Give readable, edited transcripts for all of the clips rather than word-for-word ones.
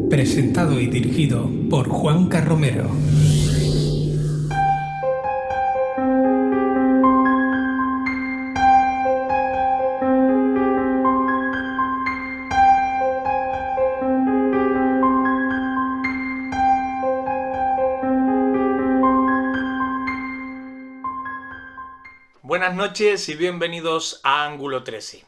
Presentado y dirigido por Juanca Romero. Buenas noches y bienvenidos a Ángulo 13.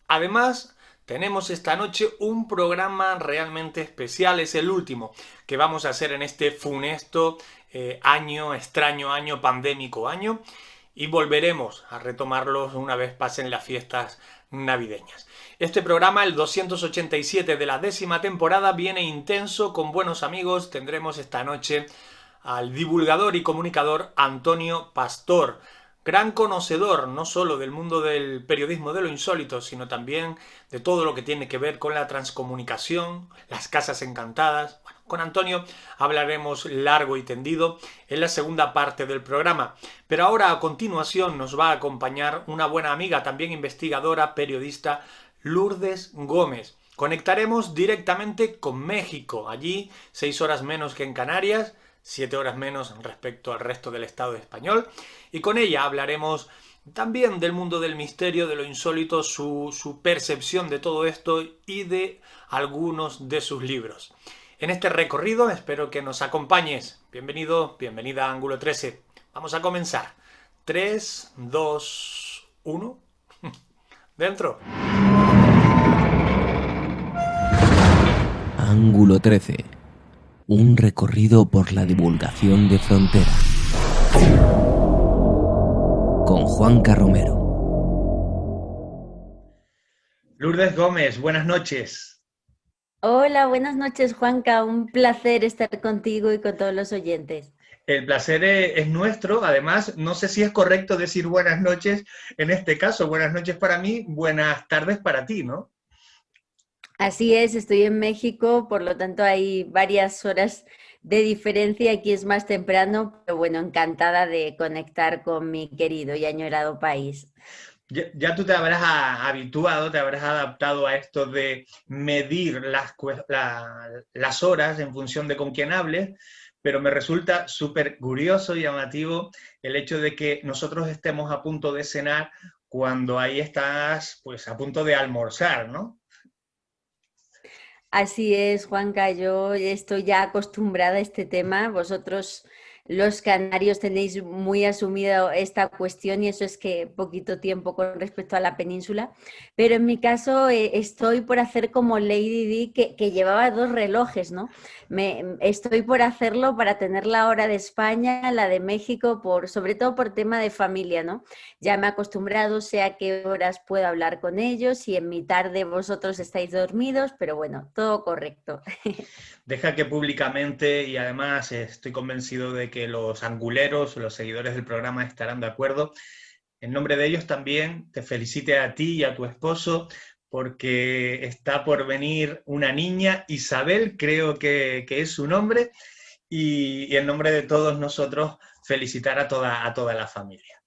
Además, tenemos esta noche un programa realmente especial, es el último que vamos a hacer en este funesto extraño año, pandémico año, y volveremos a retomarlos una vez pasen las fiestas navideñas. Este programa, el 287 de la 10ª temporada, viene intenso, con buenos amigos. Tendremos esta noche al divulgador y comunicador Antonio Pastor, gran conocedor no solo del mundo del periodismo de lo insólito, sino también de todo lo que tiene que ver con la transcomunicación, las casas encantadas. Bueno, con Antonio hablaremos largo y tendido en la segunda parte del programa. Pero ahora, a continuación, nos va a acompañar una buena amiga, también investigadora, periodista, Lourdes Gómez. Conectaremos directamente con México, allí 6 horas menos que en Canarias, 7 horas menos respecto al resto del Estado español, y con ella hablaremos también del mundo del misterio, de lo insólito, su percepción de todo esto y de algunos de sus libros. En este recorrido espero que nos acompañes. Bienvenido, bienvenida a Ángulo 13. Vamos a comenzar. 3, 2, 1. Dentro. Ángulo 13. Un recorrido por la divulgación de frontera. Con Juanca Romero. Lourdes Gómez, buenas noches. Hola, buenas noches, Juanca. Un placer estar contigo y con todos los oyentes. El placer es nuestro. Además, no sé si es correcto decir buenas noches en este caso. Buenas noches para mí, buenas tardes para ti, ¿no? Así es, estoy en México, por lo tanto hay varias horas de diferencia. Aquí es más temprano, pero bueno, encantada de conectar con mi querido y añorado país. Ya tú te habrás habituado, te habrás adaptado a esto de medir las horas en función de con quién hables, pero me resulta súper curioso y llamativo el hecho de que nosotros estemos a punto de cenar cuando ahí estás pues a punto de almorzar, ¿no? Así es, Juanca, yo estoy ya acostumbrada a este tema. Vosotros, los canarios, tenéis muy asumido esta cuestión y eso es que poquito tiempo con respecto a la península. Pero en mi caso, estoy por hacer como Lady Di, que llevaba dos relojes, ¿no? Estoy por hacerlo para tener la hora de España, la de México, sobre todo por tema de familia, ¿no? Ya me he acostumbrado, sé a qué horas puedo hablar con ellos y en mi tarde vosotros estáis dormidos, pero bueno, todo correcto. Deja que públicamente, y además estoy convencido de que los anguleros, los seguidores del programa estarán de acuerdo, en nombre de ellos también te felicite a ti y a tu esposo porque está por venir una niña, Isabel creo que es su nombre, y en nombre de todos nosotros felicitar a toda la familia.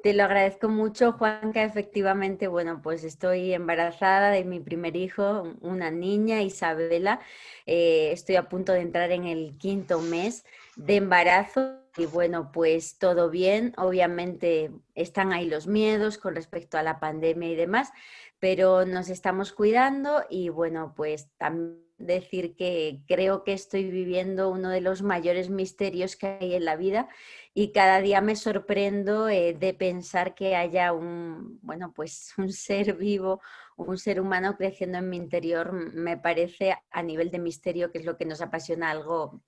Te lo agradezco mucho, Juanca. Efectivamente, bueno, pues estoy embarazada de mi primer hijo, una niña, Isabela. Estoy a punto de entrar en el quinto mes de embarazo y bueno, pues todo bien. Obviamente están ahí los miedos con respecto a la pandemia y demás, pero nos estamos cuidando y bueno, pues también decir que creo que estoy viviendo uno de los mayores misterios que hay en la vida y cada día me sorprendo de pensar que haya bueno, pues un ser vivo, un ser humano creciendo en mi interior. Me parece a nivel de misterio, que es lo que nos apasiona, algo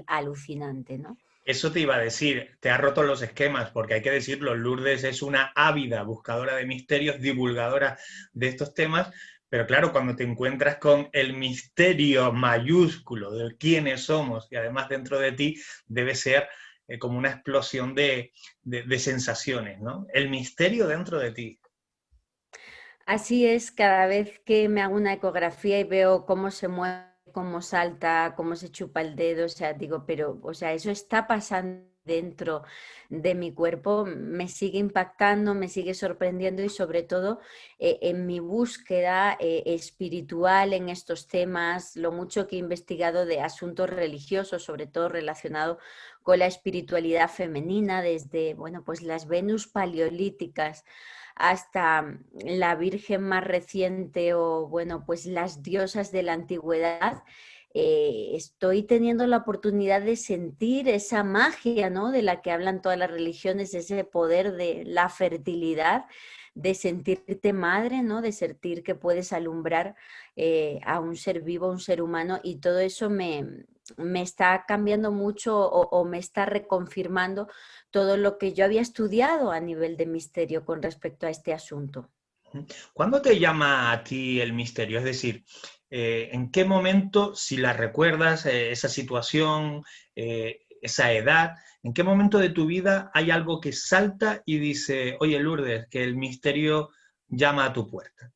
alucinante, ¿no? Eso te iba a decir, te ha roto los esquemas, porque hay que decirlo, Lourdes es una ávida buscadora de misterios, divulgadora de estos temas, pero claro, cuando te encuentras con el misterio mayúsculo de quiénes somos y además dentro de ti debe ser como una explosión de sensaciones, ¿no? El misterio dentro de ti. Así es, cada vez que me hago una ecografía y veo cómo se mueve, cómo salta, cómo se chupa el dedo, o sea, digo, pero, o sea, eso está pasando dentro de mi cuerpo me sigue impactando, me sigue sorprendiendo y sobre todo en mi búsqueda espiritual en estos temas, lo mucho que he investigado de asuntos religiosos, sobre todo relacionado con la espiritualidad femenina, desde, bueno, pues las Venus paleolíticas hasta la Virgen más reciente o, bueno, pues las diosas de la antigüedad. Estoy teniendo la oportunidad de sentir esa magia, ¿no? De la que hablan todas las religiones, ese poder de la fertilidad, de sentirte madre, ¿no? De sentir que puedes alumbrar a un ser vivo, a un ser humano, y todo eso me está cambiando mucho o me está reconfirmando todo lo que yo había estudiado a nivel de misterio con respecto a este asunto. ¿Cuándo te llama a ti el misterio? Es decir, ¿en qué momento, si la recuerdas, esa situación, esa edad, en qué momento de tu vida hay algo que salta y dice, oye, Lourdes, que el misterio llama a tu puerta?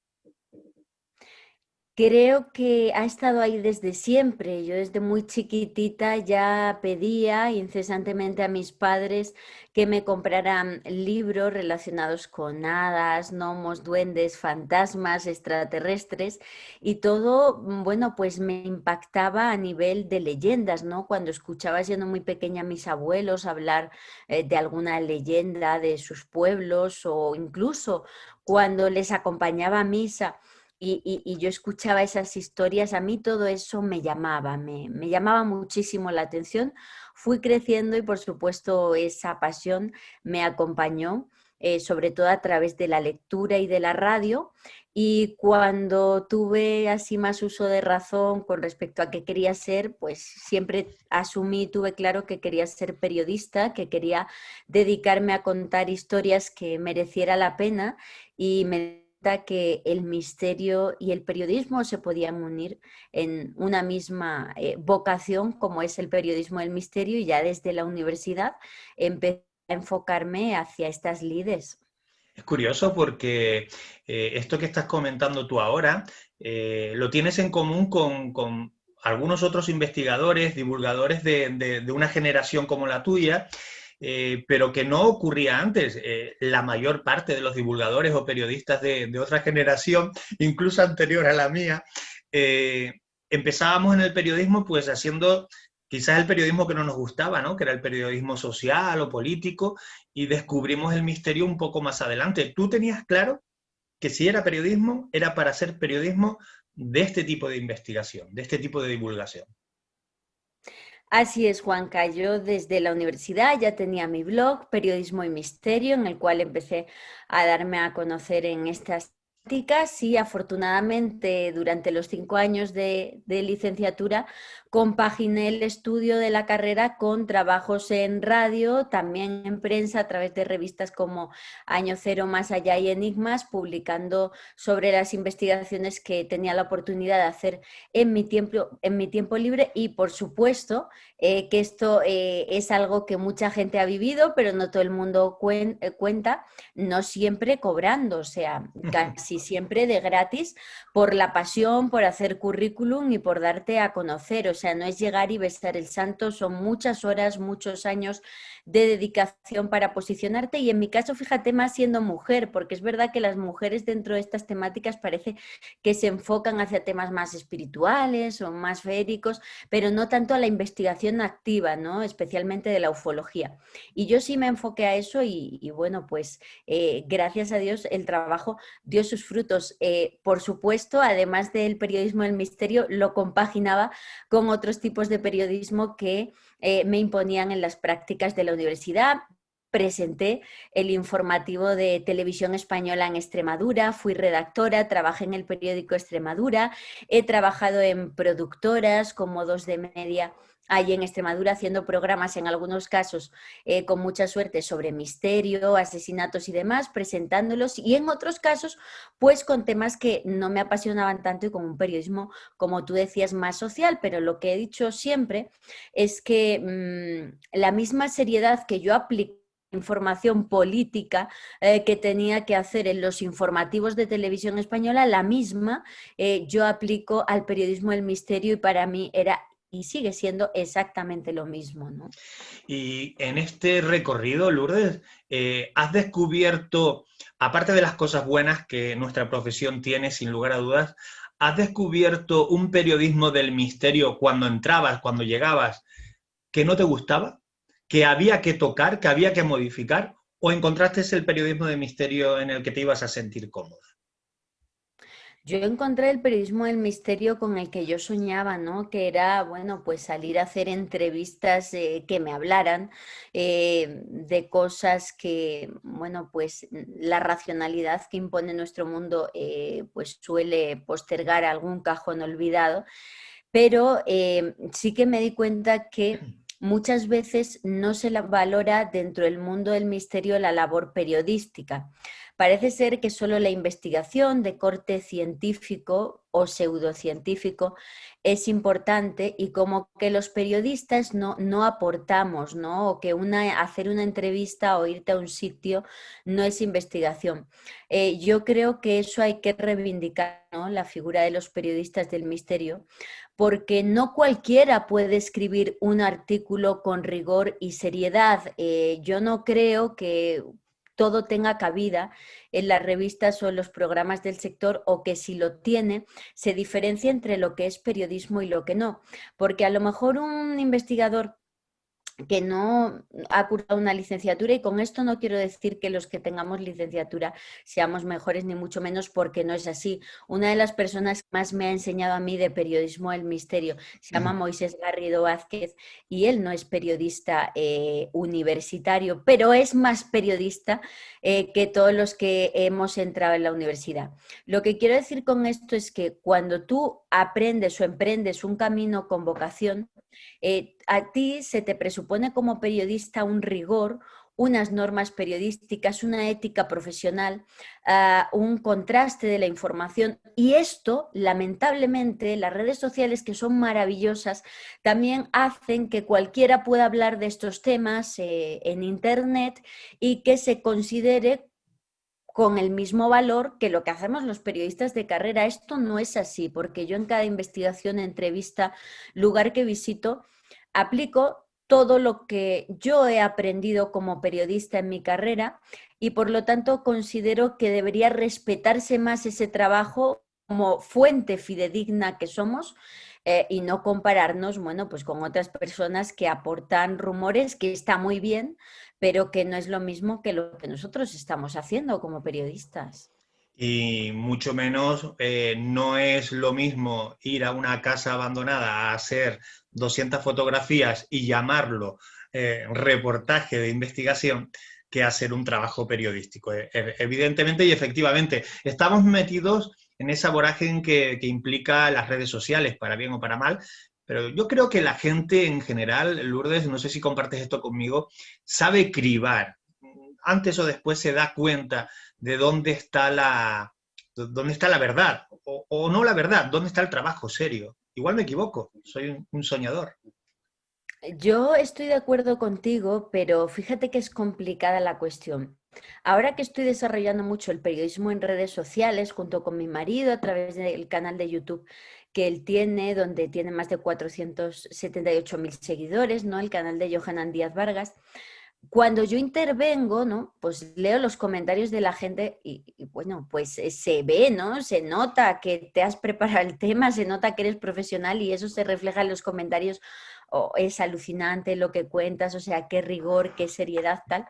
Creo que ha estado ahí desde siempre. Yo desde muy chiquitita ya pedía incesantemente a mis padres que me compraran libros relacionados con hadas, gnomos, duendes, fantasmas, extraterrestres y todo, bueno, pues me impactaba a nivel de leyendas, ¿no? Cuando escuchaba siendo muy pequeña a mis abuelos hablar de alguna leyenda de sus pueblos o incluso cuando les acompañaba a misa y yo escuchaba esas historias, a mí todo eso me llamaba, me llamaba muchísimo la atención. Fui creciendo y por supuesto esa pasión me acompañó, sobre todo a través de la lectura y de la radio. Y cuando tuve así más uso de razón con respecto a qué quería ser, pues siempre asumí, tuve claro que quería ser periodista, que quería dedicarme a contar historias que mereciera la pena y me que el misterio y el periodismo se podían unir en una misma vocación como es el periodismo del misterio y ya desde la universidad empecé a enfocarme hacia estas lides. Es curioso porque esto que estás comentando tú ahora lo tienes en común con algunos otros investigadores, divulgadores de una generación como la tuya, pero que no ocurría antes. La mayor parte de los divulgadores o periodistas de otra generación, incluso anterior a la mía, eh, empezábamos en el periodismo pues haciendo quizás el periodismo que no nos gustaba, ¿no? Que era el periodismo social o político, y descubrimos el misterio un poco más adelante. ¿Tú tenías claro que si era periodismo, era para hacer periodismo de este tipo de investigación, de este tipo de divulgación? Así es, Juanca. Yo desde la universidad ya tenía mi blog, Periodismo y Misterio, en el cual empecé a darme a conocer en estas temáticas y afortunadamente durante los 5 años de licenciatura compaginé el estudio de la carrera con trabajos en radio, también en prensa a través de revistas como Año Cero, Más Allá y Enigmas, publicando sobre las investigaciones que tenía la oportunidad de hacer en mi tiempo libre y por supuesto que esto es algo que mucha gente ha vivido, pero no todo el mundo cuenta, no siempre cobrando, o sea, casi siempre de gratis, por la pasión, por hacer currículum y por darte a conocer. O sea, no es llegar y besar el santo, son muchas horas, muchos años de dedicación para posicionarte y en mi caso, fíjate, más siendo mujer, porque es verdad que las mujeres dentro de estas temáticas parece que se enfocan hacia temas más espirituales o más féricos, pero no tanto a la investigación activa, ¿no? Especialmente de la ufología. Y yo sí me enfoqué a eso y bueno, pues gracias a Dios el trabajo dio sus frutos. Por supuesto, además del periodismo del misterio, lo compaginaba con otros tipos de periodismo que me imponían en las prácticas de la universidad. Presenté el informativo de Televisión Española en Extremadura, fui redactora, trabajé en el periódico Extremadura, he trabajado en productoras como 2D Media allí en Extremadura haciendo programas en algunos casos con mucha suerte sobre misterio, asesinatos y demás, presentándolos y en otros casos pues con temas que no me apasionaban tanto y con un periodismo, como tú decías, más social, pero lo que he dicho siempre es que la misma seriedad que yo aplico información política que tenía que hacer en los informativos de Televisión Española, la misma yo aplico al periodismo del misterio y para mí era y sigue siendo exactamente lo mismo, ¿no? Y en este recorrido, Lourdes, has descubierto, aparte de las cosas buenas que nuestra profesión tiene, sin lugar a dudas, ¿has descubierto un periodismo del misterio cuando entrabas, cuando llegabas, que no te gustaba? ¿Que había que tocar, que había que modificar? ¿O encontraste el periodismo de misterio en el que te ibas a sentir cómodo? Yo encontré el periodismo del misterio con el que yo soñaba, ¿no? Que era, bueno, pues salir a hacer entrevistas que me hablaran de cosas que, bueno, pues la racionalidad que impone nuestro mundo pues suele postergar a algún cajón olvidado, pero sí que me di cuenta que muchas veces no se la valora dentro del mundo del misterio la labor periodística. Parece ser que solo la investigación de corte científico o pseudocientífico es importante y como que los periodistas no aportamos, ¿no? O que hacer una entrevista o irte a un sitio no es investigación. Yo creo que eso hay que reivindicar, ¿no? La figura de los periodistas del misterio, porque no cualquiera puede escribir un artículo con rigor y seriedad. Yo no creo que todo tenga cabida en las revistas o en los programas del sector, o que si lo tiene, se diferencia entre lo que es periodismo y lo que no. Porque a lo mejor un investigador que no ha cursado una licenciatura, y con esto no quiero decir que los que tengamos licenciatura seamos mejores ni mucho menos, porque no es así. Una de las personas que más me ha enseñado a mí de periodismo del misterio se llama Moisés Garrido Vázquez, y él no es periodista universitario, pero es más periodista que todos los que hemos entrado en la universidad. Lo que quiero decir con esto es que cuando tú aprendes o emprendes un camino con vocación, a ti se te presupone como periodista un rigor, unas normas periodísticas, una ética profesional, un contraste de la información, y esto, lamentablemente, las redes sociales, que son maravillosas, también hacen que cualquiera pueda hablar de estos temas en Internet y que se considere con el mismo valor que lo que hacemos los periodistas de carrera. Esto no es así, porque yo en cada investigación, entrevista, lugar que visito, aplico todo lo que yo he aprendido como periodista en mi carrera, y por lo tanto considero que debería respetarse más ese trabajo como fuente fidedigna que somos, y no compararnos, bueno, pues con otras personas que aportan rumores, que está muy bien, pero que no es lo mismo que lo que nosotros estamos haciendo como periodistas. Y mucho menos no es lo mismo ir a una casa abandonada a hacer 200 fotografías y llamarlo reportaje de investigación, que hacer un trabajo periodístico. Evidentemente y efectivamente, estamos metidos en esa vorágine que implica las redes sociales, para bien o para mal, pero yo creo que la gente en general, Lourdes, no sé si compartes esto conmigo, sabe cribar. Antes o después se da cuenta de dónde está la verdad, o no la verdad, dónde está el trabajo serio. Igual me equivoco, soy un soñador. Yo estoy de acuerdo contigo, pero fíjate que es complicada la cuestión. Ahora que estoy desarrollando mucho el periodismo en redes sociales junto con mi marido a través del canal de YouTube que él tiene, donde tiene más de 478.000 seguidores, ¿no? El canal de Johanan Díaz Vargas. Cuando yo intervengo, ¿no? Pues leo los comentarios de la gente y bueno, pues se ve, ¿no? Se nota que te has preparado el tema, se nota que eres profesional, y eso se refleja en los comentarios. Oh, es alucinante lo que cuentas, o sea, qué rigor, qué seriedad, tal.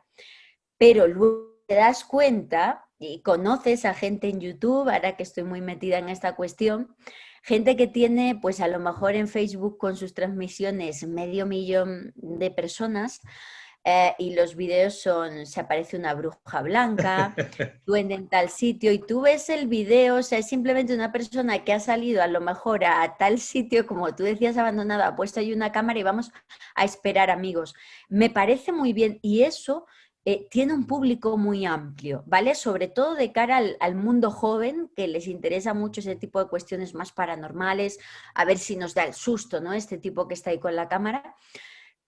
Pero luego te das cuenta y conoces a gente en YouTube, ahora que estoy muy metida en esta cuestión, gente que tiene, pues a lo mejor en Facebook con sus transmisiones 500.000 de personas, y los videos son, se aparece una bruja blanca, duende en tal sitio, y tú ves el video, o sea, es simplemente una persona que ha salido a lo mejor a tal sitio, como tú decías, abandonado, ha puesto ahí una cámara y vamos a esperar amigos. Me parece muy bien, y eso tiene un público muy amplio, ¿vale? Sobre todo de cara al mundo joven, que les interesa mucho ese tipo de cuestiones más paranormales, a ver si nos da el susto, ¿no? Este tipo que está ahí con la cámara.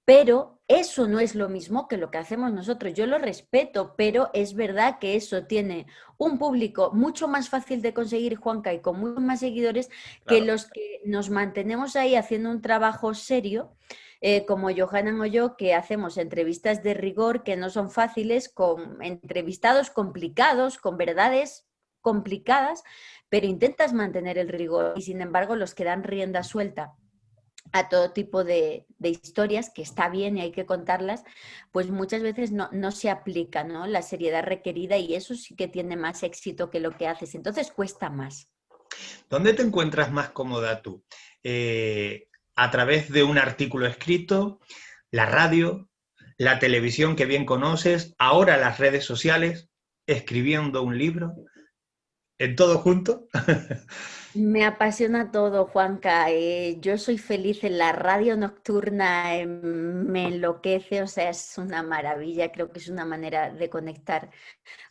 pero eso no es lo mismo que lo que hacemos nosotros. Yo lo respeto, pero es verdad que eso tiene un público mucho más fácil de conseguir, Juanca, y con muchos más seguidores que Claro. los que nos mantenemos ahí haciendo un trabajo serio, como Johanan o yo, que hacemos entrevistas de rigor que no son fáciles, con entrevistados complicados, con verdades complicadas, pero intentas mantener el rigor y sin embargo los que dan rienda suelta a todo tipo de historias, que está bien y hay que contarlas, pues muchas veces no se aplica, ¿no?, la seriedad requerida, y eso sí que tiene más éxito que lo que haces, entonces cuesta más. ¿Dónde te encuentras más cómoda tú? ¿A través de un artículo escrito, la radio, la televisión que bien conoces, ahora las redes sociales, escribiendo un libro, en todo junto? Me apasiona todo, Juanca. Yo soy feliz en la radio nocturna, me enloquece, o sea, es una maravilla, creo que es una manera de conectar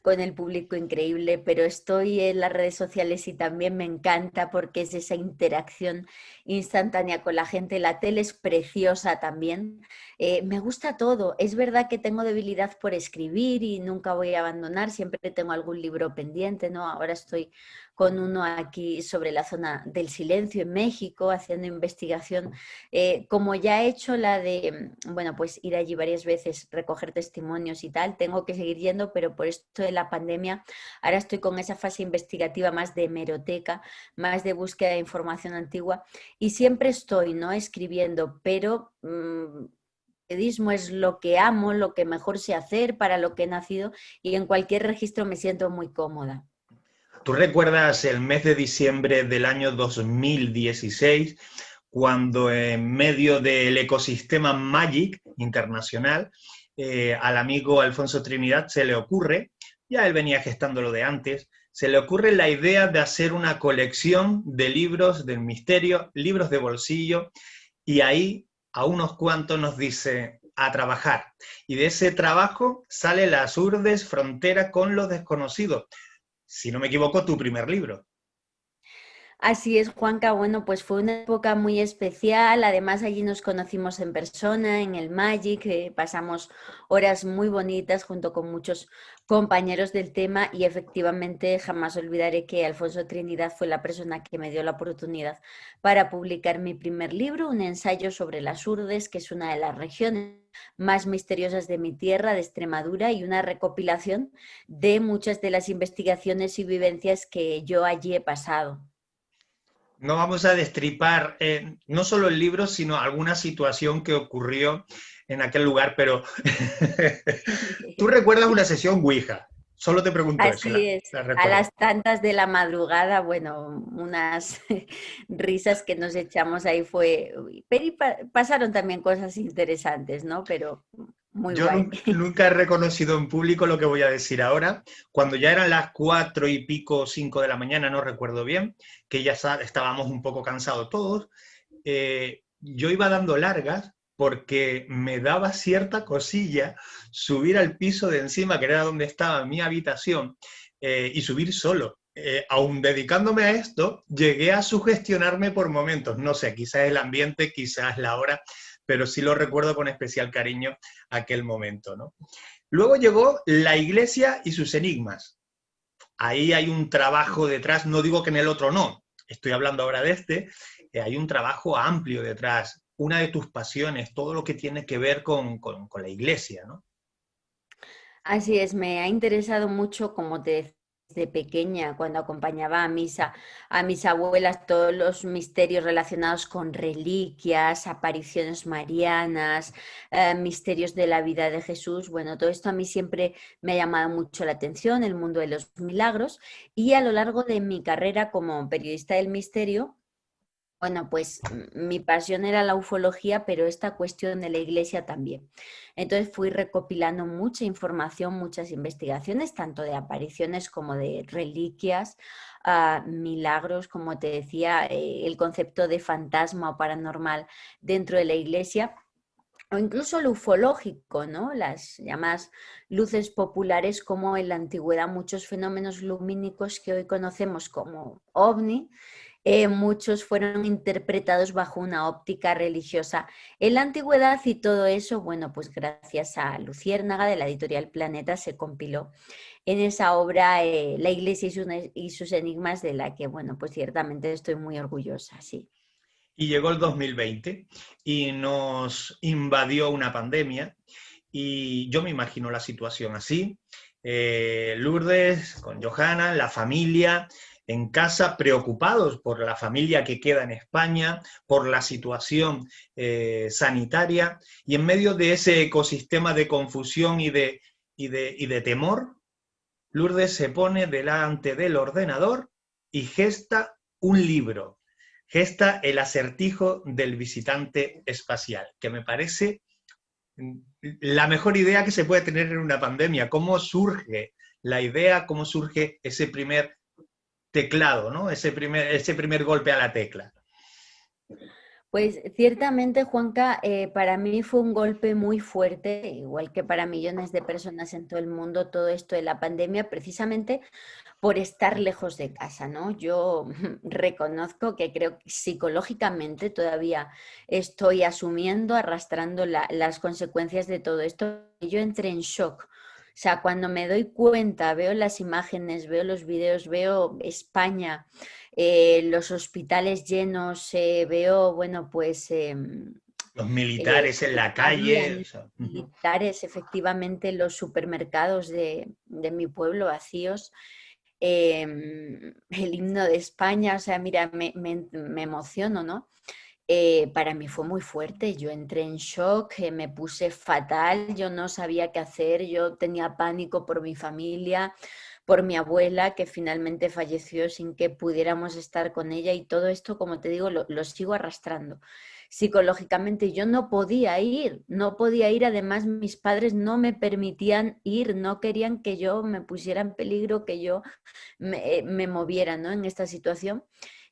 con el público increíble, pero estoy en las redes sociales y también me encanta porque es esa interacción instantánea con la gente. La tele es preciosa también. Me gusta todo. Es verdad que tengo debilidad por escribir y nunca voy a abandonar, siempre tengo algún libro pendiente, ¿no? Ahora estoy con uno aquí sobre la zona del silencio en México, haciendo investigación, como ya he hecho la de, bueno, pues ir allí varias veces, recoger testimonios y tal, tengo que seguir yendo, pero por esto de la pandemia, ahora estoy con esa fase investigativa más de hemeroteca, más de búsqueda de información antigua, y siempre estoy, ¿no?, escribiendo, pero periodismo es lo que amo, lo que mejor sé hacer, para lo que he nacido, y en cualquier registro me siento muy cómoda. ¿Tú recuerdas el mes de diciembre del año 2016, cuando en medio del ecosistema Magic internacional, al amigo Alfonso Trinidad se le ocurre, ya él venía gestándolo de antes, se le ocurre la idea de hacer una colección de libros del misterio, libros de bolsillo, y ahí a unos cuantos nos dice a trabajar. Y de ese trabajo sale Las Urdes, Frontera con los desconocidos. Si no me equivoco, tu primer libro. Así es, Juanca. Bueno, pues fue una época muy especial. Además, allí nos conocimos en persona, en el Magic, pasamos horas muy bonitas junto con muchos compañeros del tema, y efectivamente jamás olvidaré que Alfonso Trinidad fue la persona que me dio la oportunidad para publicar mi primer libro, un ensayo sobre las Urdes, que es una de las regiones más misteriosas de mi tierra, de Extremadura, y una recopilación de muchas de las investigaciones y vivencias que yo allí he pasado. No vamos a destripar no solo el libro, sino alguna situación que ocurrió en aquel lugar, pero tú recuerdas una sesión Ouija. Solo te pregunto eso, Así es, la a recuerdas. las tantas de la madrugada, bueno, unas risas que nos echamos ahí fue, uy, pero pasaron también cosas interesantes, ¿no? Pero muy Yo guay. nunca he reconocido en público lo que voy a decir ahora. Cuando ya eran las 4 y pico, 5 de la mañana, no recuerdo bien, que ya estábamos un poco cansados todos, yo iba dando largas porque me daba cierta cosilla subir al piso de encima, que era donde estaba mi habitación, y subir solo. Aún dedicándome a esto, llegué a sugestionarme por momentos. No sé, quizás el ambiente, quizás la hora, pero sí lo recuerdo con especial cariño aquel momento, ¿no? Luego llegó la iglesia y sus enigmas. Ahí hay un trabajo detrás, no digo que en el otro no, estoy hablando ahora de este, hay un trabajo amplio detrás, una de tus pasiones, todo lo que tiene que ver con la iglesia, ¿no? Así es, me ha interesado mucho, como te decía, desde pequeña, cuando acompañaba a misa a mis abuelas, todos los misterios relacionados con reliquias, apariciones marianas, misterios de la vida de Jesús. Bueno, todo esto a mí siempre me ha llamado mucho la atención, el mundo de los milagros, y a lo largo de mi carrera como periodista del misterio, bueno, pues mi pasión era la ufología, pero esta cuestión de la iglesia también. Entonces fui recopilando mucha información, muchas investigaciones, tanto de apariciones como de reliquias, milagros, como te decía, el concepto de fantasma o paranormal dentro de la iglesia, o incluso lo ufológico, ¿no? Las llamadas luces populares, como en la antigüedad muchos fenómenos lumínicos que hoy conocemos como ovni, muchos fueron interpretados bajo una óptica religiosa en la antigüedad y todo eso, bueno, pues gracias a Luciérnaga de la editorial Planeta se compiló en esa obra La Iglesia y sus enigmas, de la que, bueno, pues ciertamente estoy muy orgullosa, sí. Y llegó el 2020 y nos invadió una pandemia y yo me imagino la situación así. Lourdes con Johanna, la familia en casa, preocupados por la familia que queda en España, por la situación sanitaria, y en medio de ese ecosistema de confusión y de temor, Lourdes se pone delante del ordenador y gesta un libro, gesta El acertijo del visitante espacial, que me parece la mejor idea que se puede tener en una pandemia. ¿Cómo surge la idea? ¿Cómo surge ese primer teclado, ¿no? Ese primer golpe a la tecla? Pues ciertamente, Juanca, para mí fue un golpe muy fuerte, igual que para millones de personas en todo el mundo, todo esto de la pandemia, precisamente por estar lejos de casa, ¿no? Yo reconozco que creo que psicológicamente todavía estoy asumiendo, arrastrando las consecuencias de todo esto. Yo entré en shock. O sea, cuando me doy cuenta, veo las imágenes, veo los videos, veo España, los hospitales llenos, veo, bueno, pues Los militares en la calle. O aviones sea, militares, efectivamente, los supermercados de mi pueblo vacíos, el himno de España, o sea, mira, me emociono, ¿no? Para mí fue muy fuerte, yo entré en shock, me puse fatal, yo no sabía qué hacer, yo tenía pánico por mi familia, por mi abuela, que finalmente falleció sin que pudiéramos estar con ella, y todo esto, como te digo, lo sigo arrastrando. Psicológicamente yo no podía ir, no podía ir, además mis padres no me permitían ir, no querían que yo me pusiera en peligro, que yo me moviera, ¿no? En esta situación.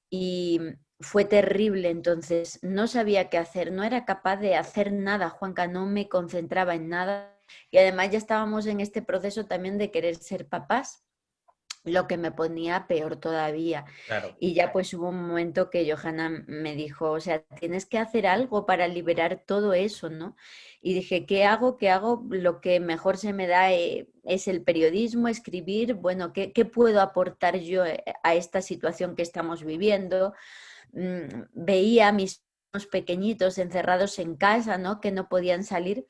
Y fue terrible, entonces no sabía qué hacer, no era capaz de hacer nada, Juanca, no me concentraba en nada, y además ya estábamos en este proceso también de querer ser papás, lo que me ponía peor todavía. claro. Y ya pues hubo un momento que Johanna me dijo, o sea, tienes que hacer algo para liberar todo eso, ¿no? Y dije, ¿qué hago? ¿Qué hago? Lo que mejor se me da es el periodismo, escribir. Bueno, ¿qué puedo aportar yo a esta situación que estamos viviendo? Veía a mis hijos pequeñitos encerrados en casa, ¿no? Que no podían salir.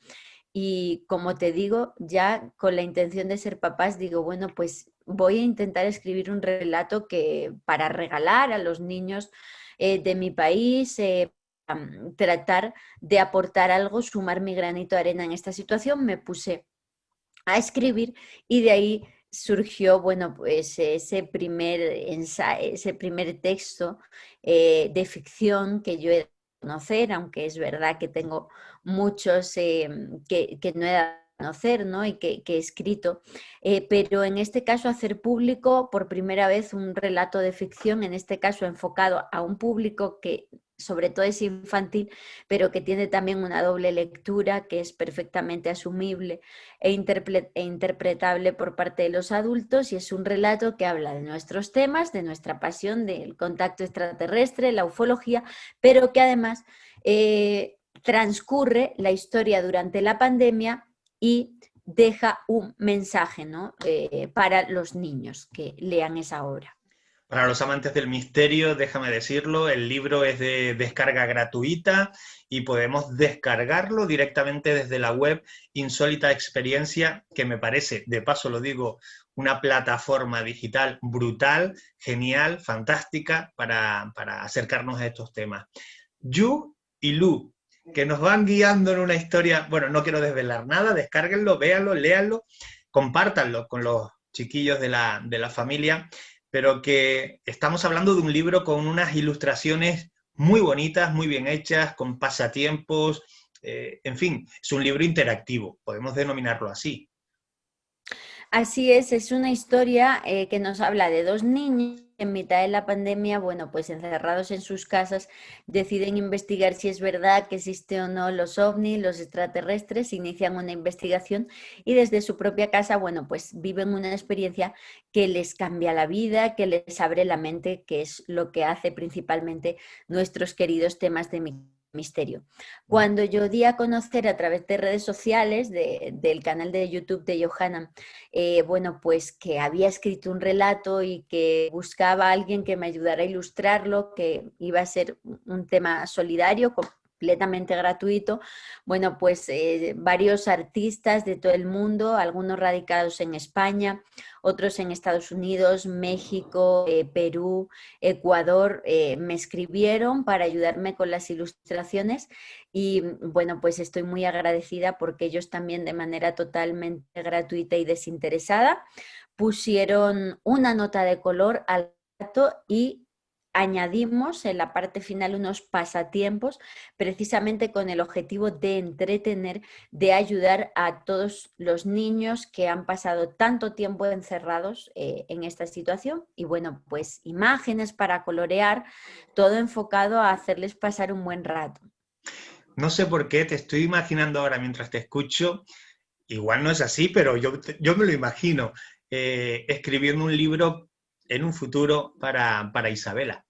Y como te digo, ya con la intención de ser papás, digo, bueno, pues voy a intentar escribir un relato que para regalar a los niños de mi país, tratar de aportar algo, sumar mi granito de arena en esta situación. Me puse a escribir y de ahí surgió, bueno, pues ese primer ensayo, ese primer texto de ficción que yo he de conocer, aunque es verdad que tengo muchos que no he dado a conocer, ¿no? Y que he escrito, pero en este caso hacer público por primera vez un relato de ficción, en este caso enfocado a un público que sobre todo es infantil, pero que tiene también una doble lectura que es perfectamente asumible e interpretable por parte de los adultos, y es un relato que habla de nuestros temas, de nuestra pasión, del contacto extraterrestre, la ufología, pero que además transcurre la historia durante la pandemia y deja un mensaje, ¿no? Para los niños que lean esa obra. Para los amantes del misterio, déjame decirlo, el libro es de descarga gratuita y podemos descargarlo directamente desde la web Insólita Experiencia, que me parece, de paso lo digo, una plataforma digital brutal, genial, fantástica para acercarnos a estos temas. Yu y Lu, que nos van guiando en una historia, bueno, no quiero desvelar nada, descárguenlo, véanlo, léanlo, compártanlo con los chiquillos de la familia, pero que estamos hablando de un libro con unas ilustraciones muy bonitas, muy bien hechas, con pasatiempos, en fin, es un libro interactivo, podemos denominarlo así. Así es una historia que nos habla de dos niños en mitad de la pandemia, bueno, pues encerrados en sus casas, deciden investigar si es verdad que existen o no los ovnis, los extraterrestres, inician una investigación y desde su propia casa, bueno, pues viven una experiencia que les cambia la vida, que les abre la mente, que es lo que hace principalmente nuestros queridos temas de misterio. Cuando yo di a conocer a través de redes sociales, del canal de YouTube de Johanna, bueno, pues que había escrito un relato y que buscaba a alguien que me ayudara a ilustrarlo, que iba a ser un tema solidario, completamente gratuito. Bueno, pues varios artistas de todo el mundo, algunos radicados en España, otros en Estados Unidos, México, Perú, Ecuador, me escribieron para ayudarme con las ilustraciones y bueno, pues estoy muy agradecida porque ellos también de manera totalmente gratuita y desinteresada pusieron una nota de color al relato y añadimos en la parte final unos pasatiempos precisamente con el objetivo de entretener, de ayudar a todos los niños que han pasado tanto tiempo encerrados en esta situación y bueno, pues imágenes para colorear, todo enfocado a hacerles pasar un buen rato. No sé por qué, te estoy imaginando ahora mientras te escucho, igual no es así, pero yo me lo imagino, escribiendo un libro en un futuro para Isabela.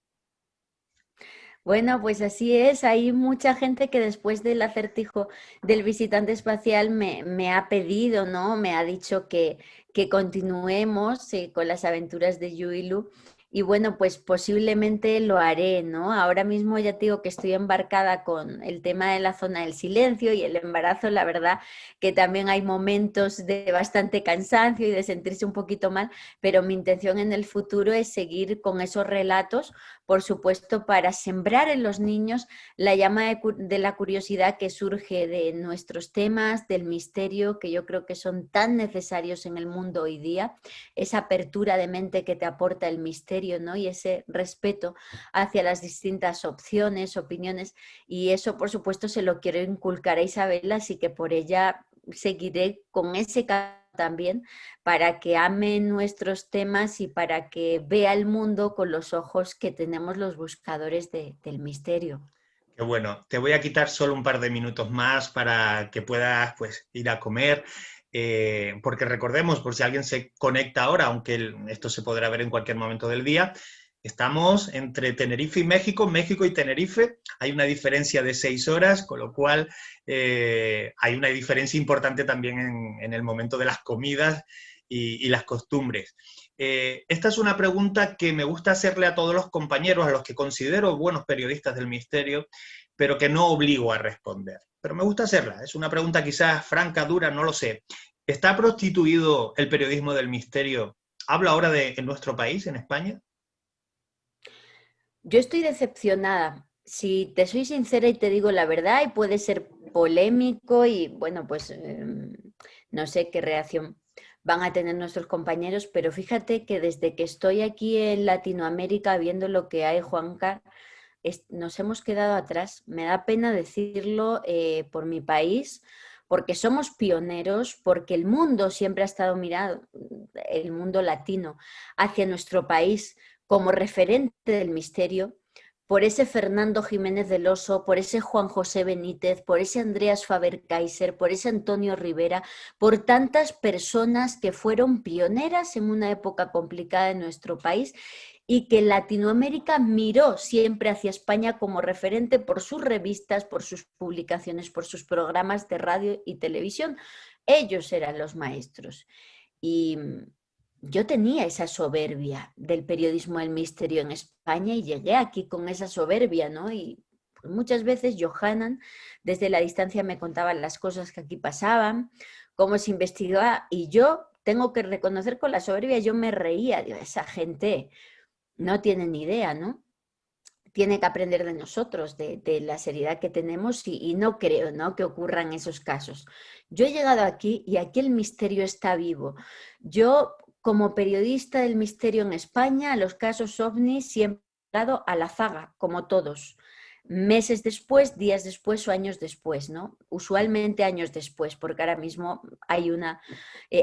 Bueno, pues así es. Hay mucha gente que después del acertijo del visitante espacial me ha pedido, ¿no? Me ha dicho que continuemos con las aventuras de Yu y Lu. Y bueno, pues posiblemente lo haré, ¿no? Ahora mismo ya te digo que estoy embarcada con el tema de la zona del silencio y el embarazo. La verdad que también hay momentos de bastante cansancio y de sentirse un poquito mal, pero mi intención en el futuro es seguir con esos relatos, por supuesto, para sembrar en los niños la llama de la curiosidad que surge de nuestros temas, del misterio, que yo creo que son tan necesarios en el mundo hoy día, esa apertura de mente que te aporta el misterio, ¿no? Y ese respeto hacia las distintas opciones, opiniones, y eso, por supuesto, se lo quiero inculcar a Isabela, así que por ella seguiré con ese también para que ame nuestros temas y para que vea el mundo con los ojos que tenemos los buscadores del misterio. Qué bueno, te voy a quitar solo un par de minutos más para que puedas pues, ir a comer, porque recordemos, por si alguien se conecta ahora, aunque esto se podrá ver en cualquier momento del día, estamos entre Tenerife y México, México y Tenerife, hay una diferencia de 6 horas, con lo cual hay una diferencia importante también en el momento de las comidas y las costumbres. Esta es una pregunta que me gusta hacerle a todos los compañeros, a los que considero buenos periodistas del misterio, pero que no obligo a responder. Pero me gusta hacerla. Es una pregunta quizás franca, dura, no lo sé. ¿Está prostituido el periodismo del misterio? ¿Hablo ahora en nuestro país, en España? Yo estoy decepcionada. Si te soy sincera y te digo la verdad, y puede ser polémico y bueno, pues no sé qué reacción van a tener nuestros compañeros, pero fíjate que desde que estoy aquí en Latinoamérica viendo lo que hay, Juanca, nos hemos quedado atrás. Me da pena decirlo por mi país, porque somos pioneros, porque el mundo siempre ha estado mirado, el mundo latino, hacia nuestro país como referente del misterio, por ese Fernando Jiménez del Oso, por ese Juan José Benítez, por ese Andreas Faber-Kaiser, por ese Antonio Rivera, por tantas personas que fueron pioneras en una época complicada en nuestro país y que Latinoamérica miró siempre hacia España como referente por sus revistas, por sus publicaciones, por sus programas de radio y televisión. Ellos eran los maestros. Y yo tenía esa soberbia del periodismo del misterio en España y llegué aquí con esa soberbia, ¿no? Y pues, muchas veces Johanan desde la distancia me contaba las cosas que aquí pasaban, cómo se investigaba y yo tengo que reconocer con la soberbia, yo me reía de esa gente, no tiene ni idea, ¿no? Tiene que aprender de nosotros, de la seriedad que tenemos y no creo, ¿no?, que ocurran esos casos. Yo he llegado aquí y aquí el misterio está vivo. Yo, como periodista del misterio en España, los casos ovnis siempre he dado a la zaga, como todos. meses después, días después o años después, ¿no? Usualmente años después, porque ahora mismo hay una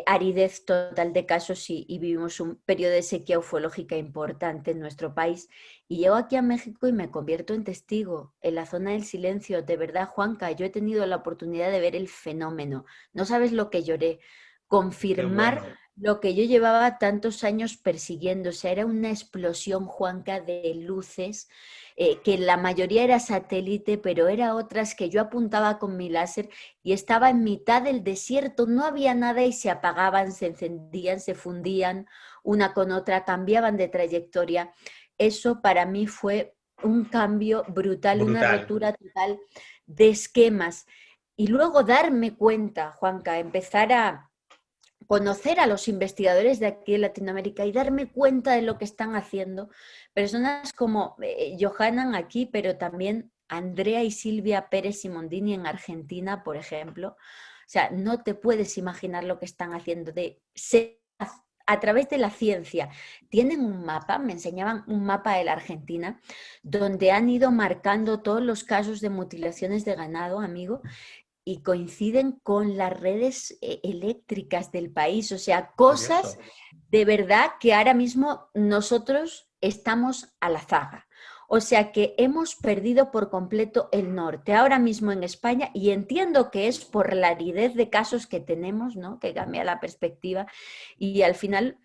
aridez total de casos y vivimos un periodo de sequía ufológica importante en nuestro país. Y llego aquí a México y me convierto en testigo en la zona del silencio. De verdad, Juanca, yo he tenido la oportunidad de ver el fenómeno. No sabes lo que lloré. Qué Confirmar bueno. lo que yo llevaba tantos años persiguiendo. O sea, era una explosión, Juanca, de luces, que la mayoría era satélite, pero era otras que yo apuntaba con mi láser y estaba en mitad del desierto, no había nada y se apagaban, se encendían, se fundían una con otra, cambiaban de trayectoria. Eso para mí fue un cambio brutal, una Brutal. rotura total de esquemas. Y luego darme cuenta, Juanca, empezar a conocer a los investigadores de aquí en Latinoamérica y darme cuenta de lo que están haciendo. Personas como Johanan aquí, pero también Andrea y Silvia Pérez Simondini en Argentina, por ejemplo. O sea, no te puedes imaginar lo que están haciendo a través de la ciencia. Tienen un mapa, me enseñaban un mapa de la Argentina, donde han ido marcando todos los casos de mutilaciones de ganado, amigo, y coinciden con las redes eléctricas del país, o sea, cosas Curioso. de verdad que ahora mismo nosotros estamos a la zaga. O sea que hemos perdido por completo el norte ahora mismo en España y entiendo que es por la aridez de casos que tenemos, ¿no? Que cambia la perspectiva y al final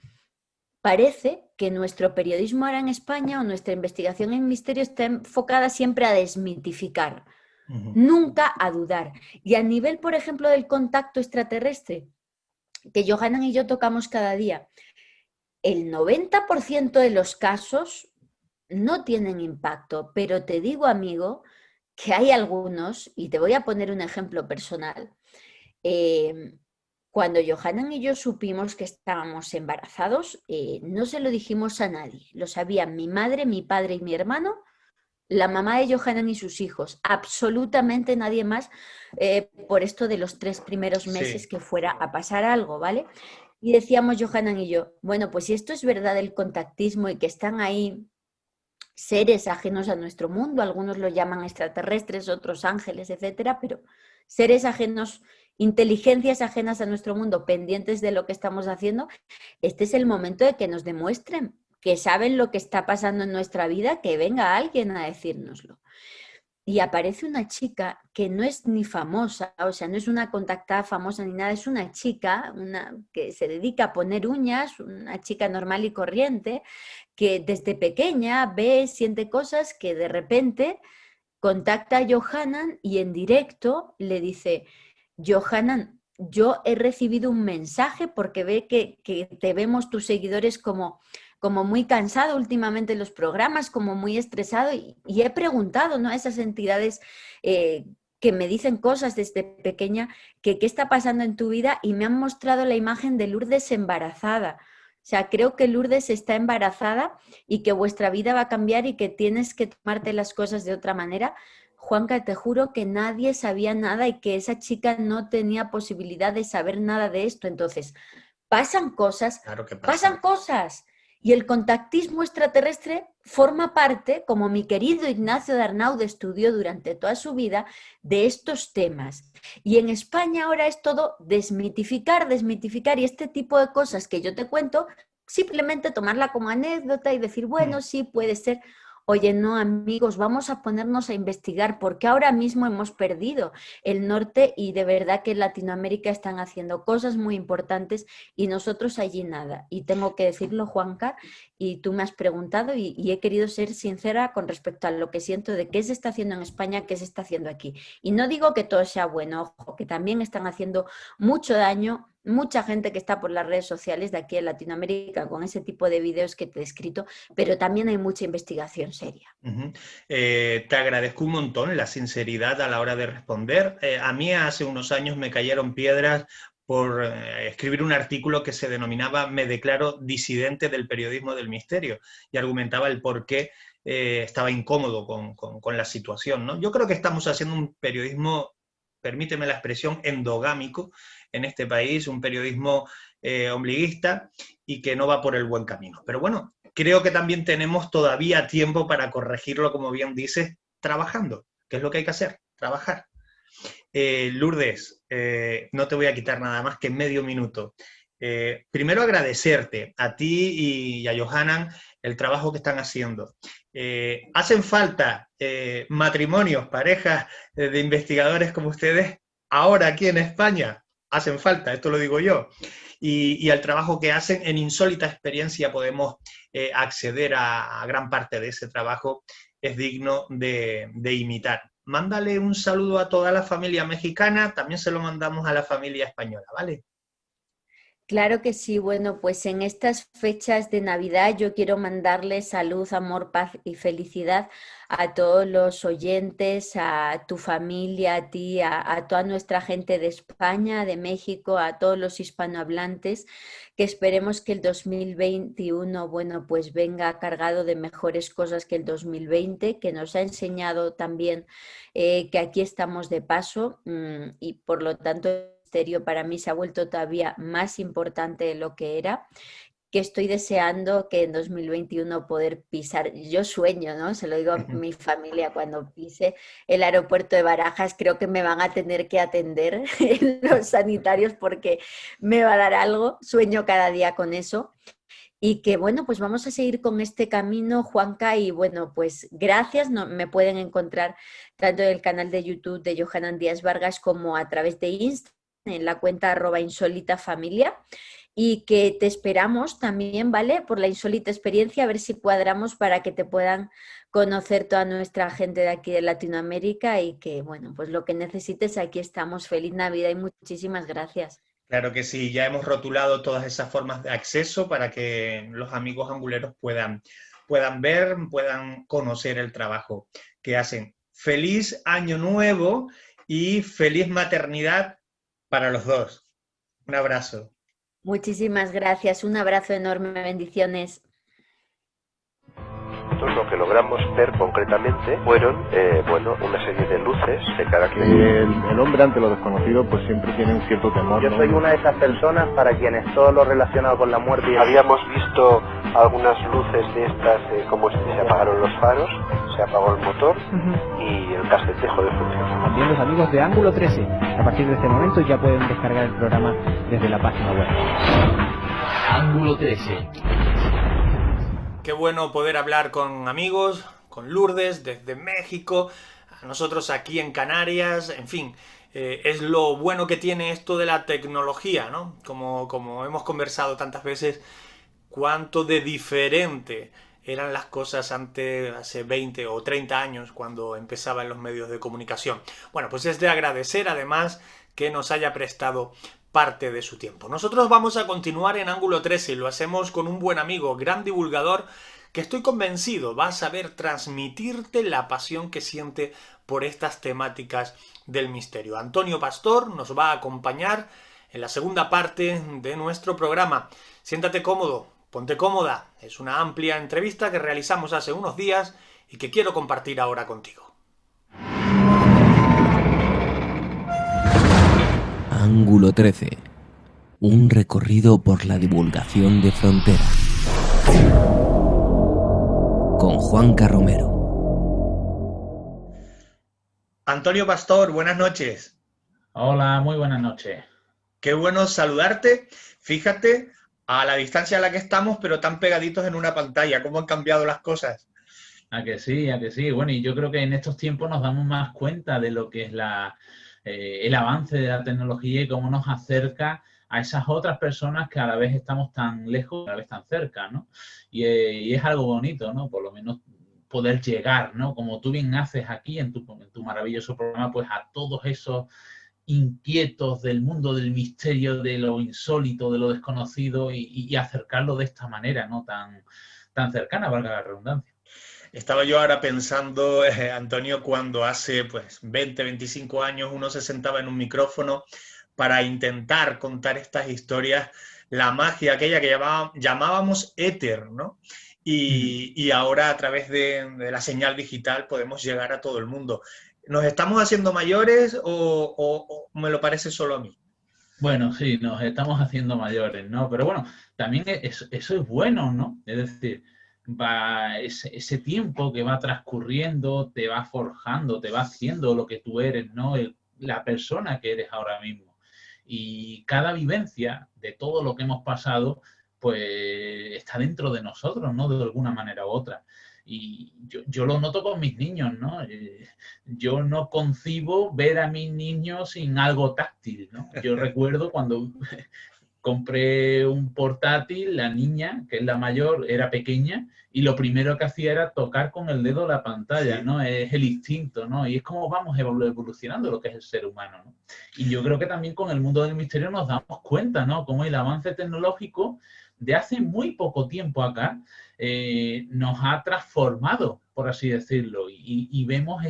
parece que nuestro periodismo ahora en España o nuestra investigación en misterio está enfocada siempre a desmitificar, Ujú. nunca a dudar. Y a nivel, por ejemplo, del contacto extraterrestre, que Johanan y yo tocamos cada día, el 90% de los casos no tienen impacto, pero te digo, amigo, que hay algunos, y te voy a poner un ejemplo personal. Cuando Johanan y yo supimos que estábamos embarazados, no se lo dijimos a nadie. Lo sabían mi madre, mi padre y mi hermano, la mamá de Johanan y sus hijos, absolutamente nadie más, por esto de los 3 primeros meses Sí, que fuera a pasar algo, ¿vale? Y decíamos Johanan y yo, bueno, pues si esto es verdad del contactismo y que están ahí seres ajenos a nuestro mundo, algunos lo llaman extraterrestres, otros ángeles, etcétera, pero seres ajenos, inteligencias ajenas a nuestro mundo, pendientes de lo que estamos haciendo, este es el momento de que nos demuestren que saben lo que está pasando en nuestra vida, que venga alguien a decírnoslo. Y aparece una chica que no es ni famosa, o sea, no es una contactada famosa ni nada, es una chica que se dedica a poner uñas, una chica normal y corriente, que desde pequeña ve, siente cosas que de repente contacta a Johanan y en directo le dice, Johanan, yo he recibido un mensaje porque ve que te vemos tus seguidores como muy cansado últimamente en los programas, como muy estresado y he preguntado, ¿no?, a esas entidades que me dicen cosas desde pequeña, que qué está pasando en tu vida y me han mostrado la imagen de Lourdes embarazada. O sea, creo que Lourdes está embarazada y que vuestra vida va a cambiar y que tienes que tomarte las cosas de otra manera. Juanca, te juro que nadie sabía nada y que esa chica no tenía posibilidad de saber nada de esto. Entonces, pasan cosas, claro que pasan pasa. cosas. Y el contactismo extraterrestre forma parte, como mi querido Ignacio de Arnaud estudió durante toda su vida, de estos temas. Y en España ahora es todo desmitificar, desmitificar, y este tipo de cosas que yo te cuento, simplemente tomarla como anécdota y decir, Mm. bueno, sí, puede ser. Oye, no, amigos, vamos a ponernos a investigar porque ahora mismo hemos perdido el norte y de verdad que en Latinoamérica están haciendo cosas muy importantes y nosotros allí nada. Y tengo que decirlo, Juanca, y tú me has preguntado y he querido ser sincera con respecto a lo que siento de qué se está haciendo en España, qué se está haciendo aquí. Y no digo que todo sea bueno, ojo, que también están haciendo mucho daño. Mucha gente que está por las redes sociales de aquí en Latinoamérica con ese tipo de videos que te he escrito, pero también hay mucha investigación seria. Ujú. Te agradezco un montón la sinceridad a la hora de responder. A mí hace unos años me cayeron piedras por escribir un artículo que se denominaba Me declaro disidente del periodismo del misterio y argumentaba el por qué estaba incómodo con la situación, ¿no? Yo creo que estamos haciendo un periodismo, permíteme la expresión, endogámico en este país, un periodismo ombliguista y que no va por el buen camino. Pero bueno, creo que también tenemos todavía tiempo para corregirlo, como bien dices, trabajando, que es lo que hay que hacer, trabajar. Lourdes, no te voy a quitar nada más que medio minuto. Primero agradecerte a ti y a Johanan el trabajo que están haciendo. Hacen falta matrimonios, parejas de investigadores como ustedes ahora aquí en España. Hacen falta, esto lo digo yo. Y al trabajo que hacen en Insólita Experiencia podemos acceder a gran parte de ese trabajo. Es digno de imitar. Mándale un saludo a toda la familia mexicana, también se lo mandamos a la familia española, ¿vale? Claro que sí, bueno, pues en estas fechas de Navidad yo quiero mandarle salud, amor, paz y felicidad a todos los oyentes, a tu familia, a ti, a toda nuestra gente de España, de México, a todos los hispanohablantes, que esperemos que el 2021, bueno, pues venga cargado de mejores cosas que el 2020, que nos ha enseñado también que aquí estamos de paso y por lo tanto para mí se ha vuelto todavía más importante de lo que era, que estoy deseando que en 2021 poder pisar, yo sueño, ¿no? Se lo digo a mi familia, cuando pise el aeropuerto de Barajas, creo que me van a tener que atender los sanitarios porque me va a dar algo, sueño cada día con eso. Y que bueno, pues vamos a seguir con este camino, Juanca, y bueno, pues gracias, me pueden encontrar tanto en el canal de YouTube de Johanan Díaz Vargas como a través de Instagram, en la cuenta @insólitafamilia, y que te esperamos también, ¿vale? Por la insólita experiencia, a ver si cuadramos para que te puedan conocer toda nuestra gente de aquí de Latinoamérica y que, bueno, pues lo que necesites, aquí estamos. Feliz Navidad y muchísimas gracias. Claro que sí, ya hemos rotulado todas esas formas de acceso para que los amigos anguleros puedan ver, puedan conocer el trabajo que hacen. Feliz Año Nuevo y feliz maternidad para los dos. Un abrazo. Muchísimas gracias, un abrazo enorme, bendiciones. Lo que logramos ver concretamente fueron, una serie de luces de carácter. El hombre ante lo desconocido pues siempre tiene un cierto temor. Yo soy una de esas personas para quienes todo lo relacionado con la muerte. Habíamos visto algunas luces de estas, como si se apagaron los faros, se apagó el motor y el casco dejó de funcionar. También los amigos de Ángulo 13, a partir de este momento ya pueden descargar el programa desde la página web. Ángulo 13. Qué bueno poder hablar con amigos, con Lourdes desde México, a nosotros aquí en Canarias, en fin, es lo bueno que tiene esto de la tecnología, ¿no? Como hemos conversado tantas veces, cuánto de diferente eran las cosas antes, hace 20 o 30 años, cuando empezaban los medios de comunicación. Bueno, pues es de agradecer además que nos haya prestado parte de su tiempo. Nosotros vamos a continuar en Ángulo 13 y lo hacemos con un buen amigo, gran divulgador, que estoy convencido va a saber transmitirte la pasión que siente por estas temáticas del misterio. Antonio Pastor nos va a acompañar en la segunda parte de nuestro programa. Siéntate cómodo, ponte cómoda. Es una amplia entrevista que realizamos hace unos días y que quiero compartir ahora contigo. Ángulo 13. Un recorrido por la divulgación de fronteras. Con Juanca Romero. Antonio Pastor, buenas noches. Hola, muy buenas noches. Qué bueno saludarte. Fíjate a la distancia a la que estamos, pero tan pegaditos en una pantalla. ¿Cómo han cambiado las cosas? A que sí, a que sí. Bueno, y yo creo que en estos tiempos nos damos más cuenta de lo que es el avance de la tecnología y cómo nos acerca a esas otras personas que a la vez estamos tan lejos, a la vez tan cerca, ¿no? Y es algo bonito, ¿no? Por lo menos poder llegar, ¿no? Como tú bien haces aquí en tu maravilloso programa, pues a todos esos inquietos del mundo del misterio, de lo insólito, de lo desconocido y acercarlo de esta manera, ¿no? Tan cercana, valga la redundancia. Estaba yo ahora pensando, Antonio, cuando hace pues 20, 25 años uno se sentaba en un micrófono para intentar contar estas historias, la magia aquella que llamábamos éter, ¿no? Y ahora a través de la señal digital podemos llegar a todo el mundo. ¿Nos estamos haciendo mayores o me lo parece solo a mí? Bueno, sí, nos estamos haciendo mayores, ¿no? Pero bueno, también eso es bueno, ¿no? Es decir, ese tiempo que va transcurriendo te va forjando, te va haciendo lo que tú eres, ¿no? La persona que eres ahora mismo. Y cada vivencia de todo lo que hemos pasado, pues está dentro de nosotros, ¿no? De alguna manera u otra. Y yo lo noto con mis niños, ¿no? Yo no concibo ver a mis niños sin algo táctil, ¿no? Yo recuerdo cuando compré un portátil, la niña, que es la mayor, era pequeña, y lo primero que hacía era tocar con el dedo la pantalla, ¿no? Es el instinto, ¿no? Y es como vamos evolucionando lo que es el ser humano, ¿no? Y yo creo que también con el mundo del misterio nos damos cuenta, ¿no? Cómo el avance tecnológico de hace muy poco tiempo acá nos ha transformado, por así decirlo, y vemos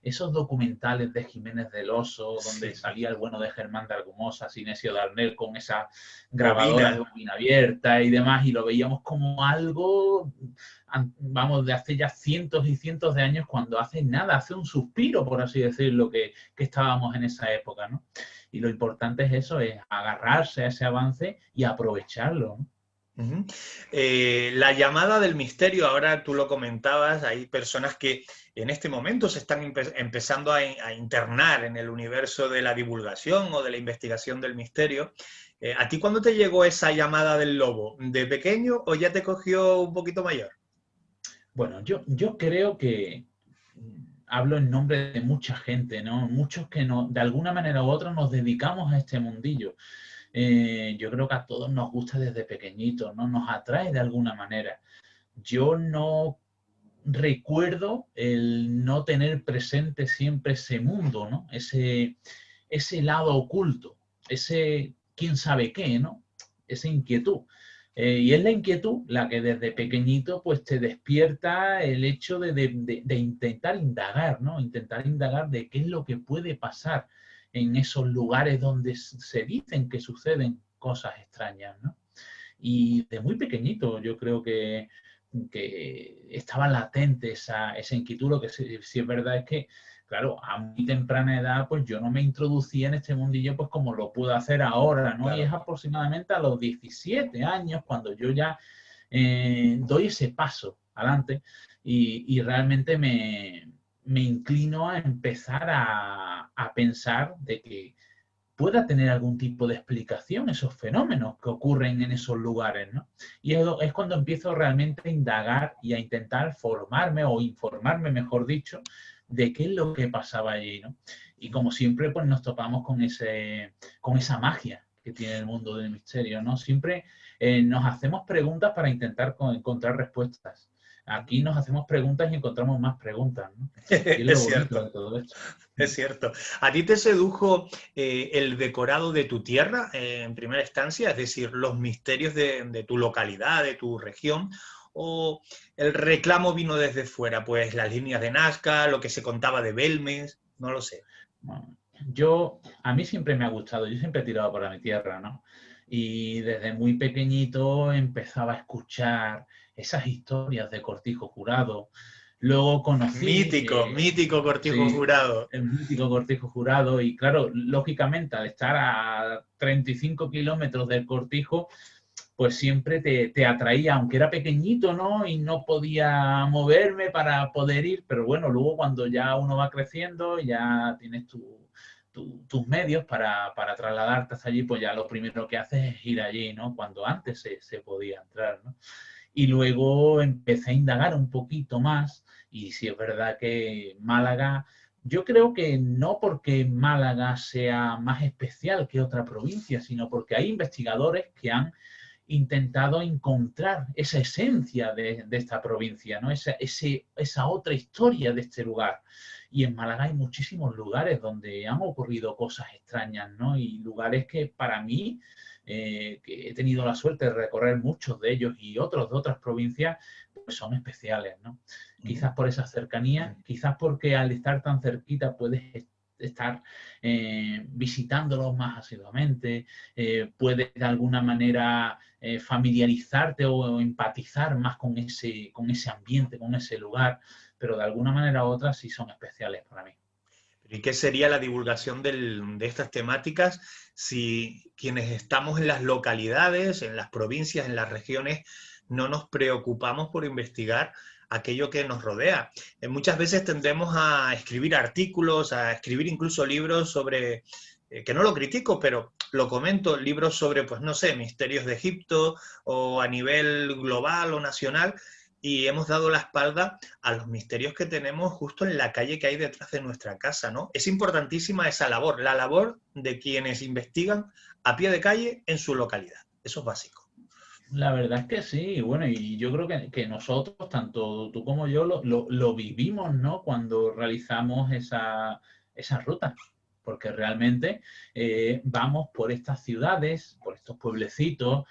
esos documentales de Jiménez del Oso, donde salía el bueno de Germán de Argumosa, Sinesio Darnell, con esas grabadoras de bobina abierta y demás, y lo veíamos como algo, vamos, de hace ya cientos y cientos de años, cuando hace nada, hace un suspiro, por así decirlo, que estábamos en esa época, ¿no? Y lo importante es eso, es agarrarse a ese avance y aprovecharlo, ¿no? La llamada del misterio, ahora tú lo comentabas, hay personas que en este momento se están empezando a internar en el universo de la divulgación o de la investigación del misterio. ¿A ti cuándo te llegó esa llamada del lobo? ¿De pequeño o ya te cogió un poquito mayor? Bueno, yo creo que hablo en nombre de mucha gente, ¿no? Muchos que de alguna manera u otra nos dedicamos a este mundillo. Yo creo que a todos nos gusta desde pequeñitos, ¿no? Nos atrae de alguna manera. Yo no recuerdo el no tener presente siempre ese mundo, ¿no? Ese lado oculto, ese quién sabe qué, ¿no? Esa inquietud. Y es la inquietud la que desde pequeñito pues te despierta el hecho de intentar indagar, ¿no? Intentar indagar de qué es lo que puede pasar en esos lugares donde se dicen que suceden cosas extrañas, ¿no? Y de muy pequeñito yo creo que estaba latente esa inquietud. Lo que sí es verdad es que, claro, a muy temprana edad, pues yo no me introducí en este mundillo pues como lo puedo hacer ahora, ¿no? Claro. Y es aproximadamente a los 17 años cuando yo ya doy ese paso adelante y realmente me inclino a empezar a pensar de que pueda tener algún tipo de explicación esos fenómenos que ocurren en esos lugares, ¿no? Y es cuando empiezo realmente a indagar y a intentar formarme o informarme, mejor dicho, de qué es lo que pasaba allí, ¿no? Y como siempre, pues nos topamos con esa magia que tiene el mundo del misterio, ¿no? Siempre nos hacemos preguntas para intentar encontrar respuestas. Aquí nos hacemos preguntas y encontramos más preguntas, ¿no? Y es cierto. De todo esto. Es cierto. ¿A ti te sedujo el decorado de tu tierra en primera instancia? Es decir, los misterios de tu localidad, de tu región, ¿o el reclamo vino desde fuera? Pues las líneas de Nazca, lo que se contaba de Belmes, no lo sé. Bueno, a mí siempre me ha gustado, yo siempre he tirado para mi tierra, ¿no? Y desde muy pequeñito empezaba a escuchar esas historias de Cortijo Jurado. Luego conocí... Mítico Cortijo Jurado. El mítico Cortijo Jurado. Y claro, lógicamente, al estar a 35 kilómetros del Cortijo, pues siempre te atraía, aunque era pequeñito, ¿no? Y no podía moverme para poder ir. Pero bueno, luego cuando ya uno va creciendo, ya tienes tus medios para trasladarte hasta allí, pues ya lo primero que haces es ir allí, ¿no? Cuando antes se podía entrar, ¿no? Y luego empecé a indagar un poquito más y sí es verdad que Málaga, yo creo que no porque Málaga sea más especial que otra provincia, sino porque hay investigadores que han intentado encontrar esa esencia de esta provincia, ¿no? Esa otra historia de este lugar. Y en Málaga hay muchísimos lugares donde han ocurrido cosas extrañas, ¿no? Y lugares que para mí... que he tenido la suerte de recorrer muchos de ellos y otros de otras provincias, pues son especiales, ¿no? Quizás por esa cercanía, quizás porque al estar tan cerquita puedes estar visitándolos más asiduamente, puedes de alguna manera familiarizarte o empatizar más con ese ambiente, con ese lugar, pero de alguna manera u otra sí son especiales para mí. ¿Y qué sería la divulgación de estas temáticas si quienes estamos en las localidades, en las provincias, en las regiones, no nos preocupamos por investigar aquello que nos rodea? Muchas veces tendemos a escribir artículos, a escribir incluso libros sobre, que no lo critico, pero lo comento, libros sobre, pues no sé, misterios de Egipto o a nivel global o nacional, y hemos dado la espalda a los misterios que tenemos justo en la calle que hay detrás de nuestra casa, ¿no? Es importantísima esa labor, la labor de quienes investigan a pie de calle en su localidad. Eso es básico. La verdad es que sí, bueno, y yo creo que nosotros, tanto tú como yo, lo vivimos, ¿no? Cuando realizamos esas rutas, porque realmente vamos por estas ciudades, por estos pueblecitos,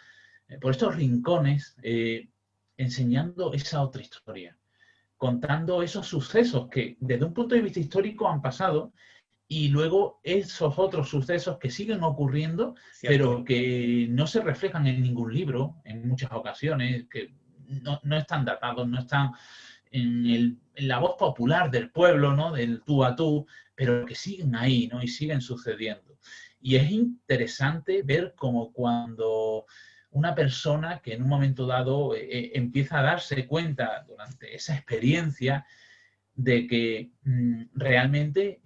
por estos rincones, enseñando esa otra historia, contando esos sucesos que desde un punto de vista histórico han pasado y luego esos otros sucesos que siguen ocurriendo, pero que no se reflejan en ningún libro en muchas ocasiones, que no están datados, no están en la voz popular del pueblo, ¿no? Del tú a tú, pero que siguen ahí, ¿no? Y siguen sucediendo. Y es interesante ver cómo cuando una persona que en un momento dado empieza a darse cuenta durante esa experiencia de que realmente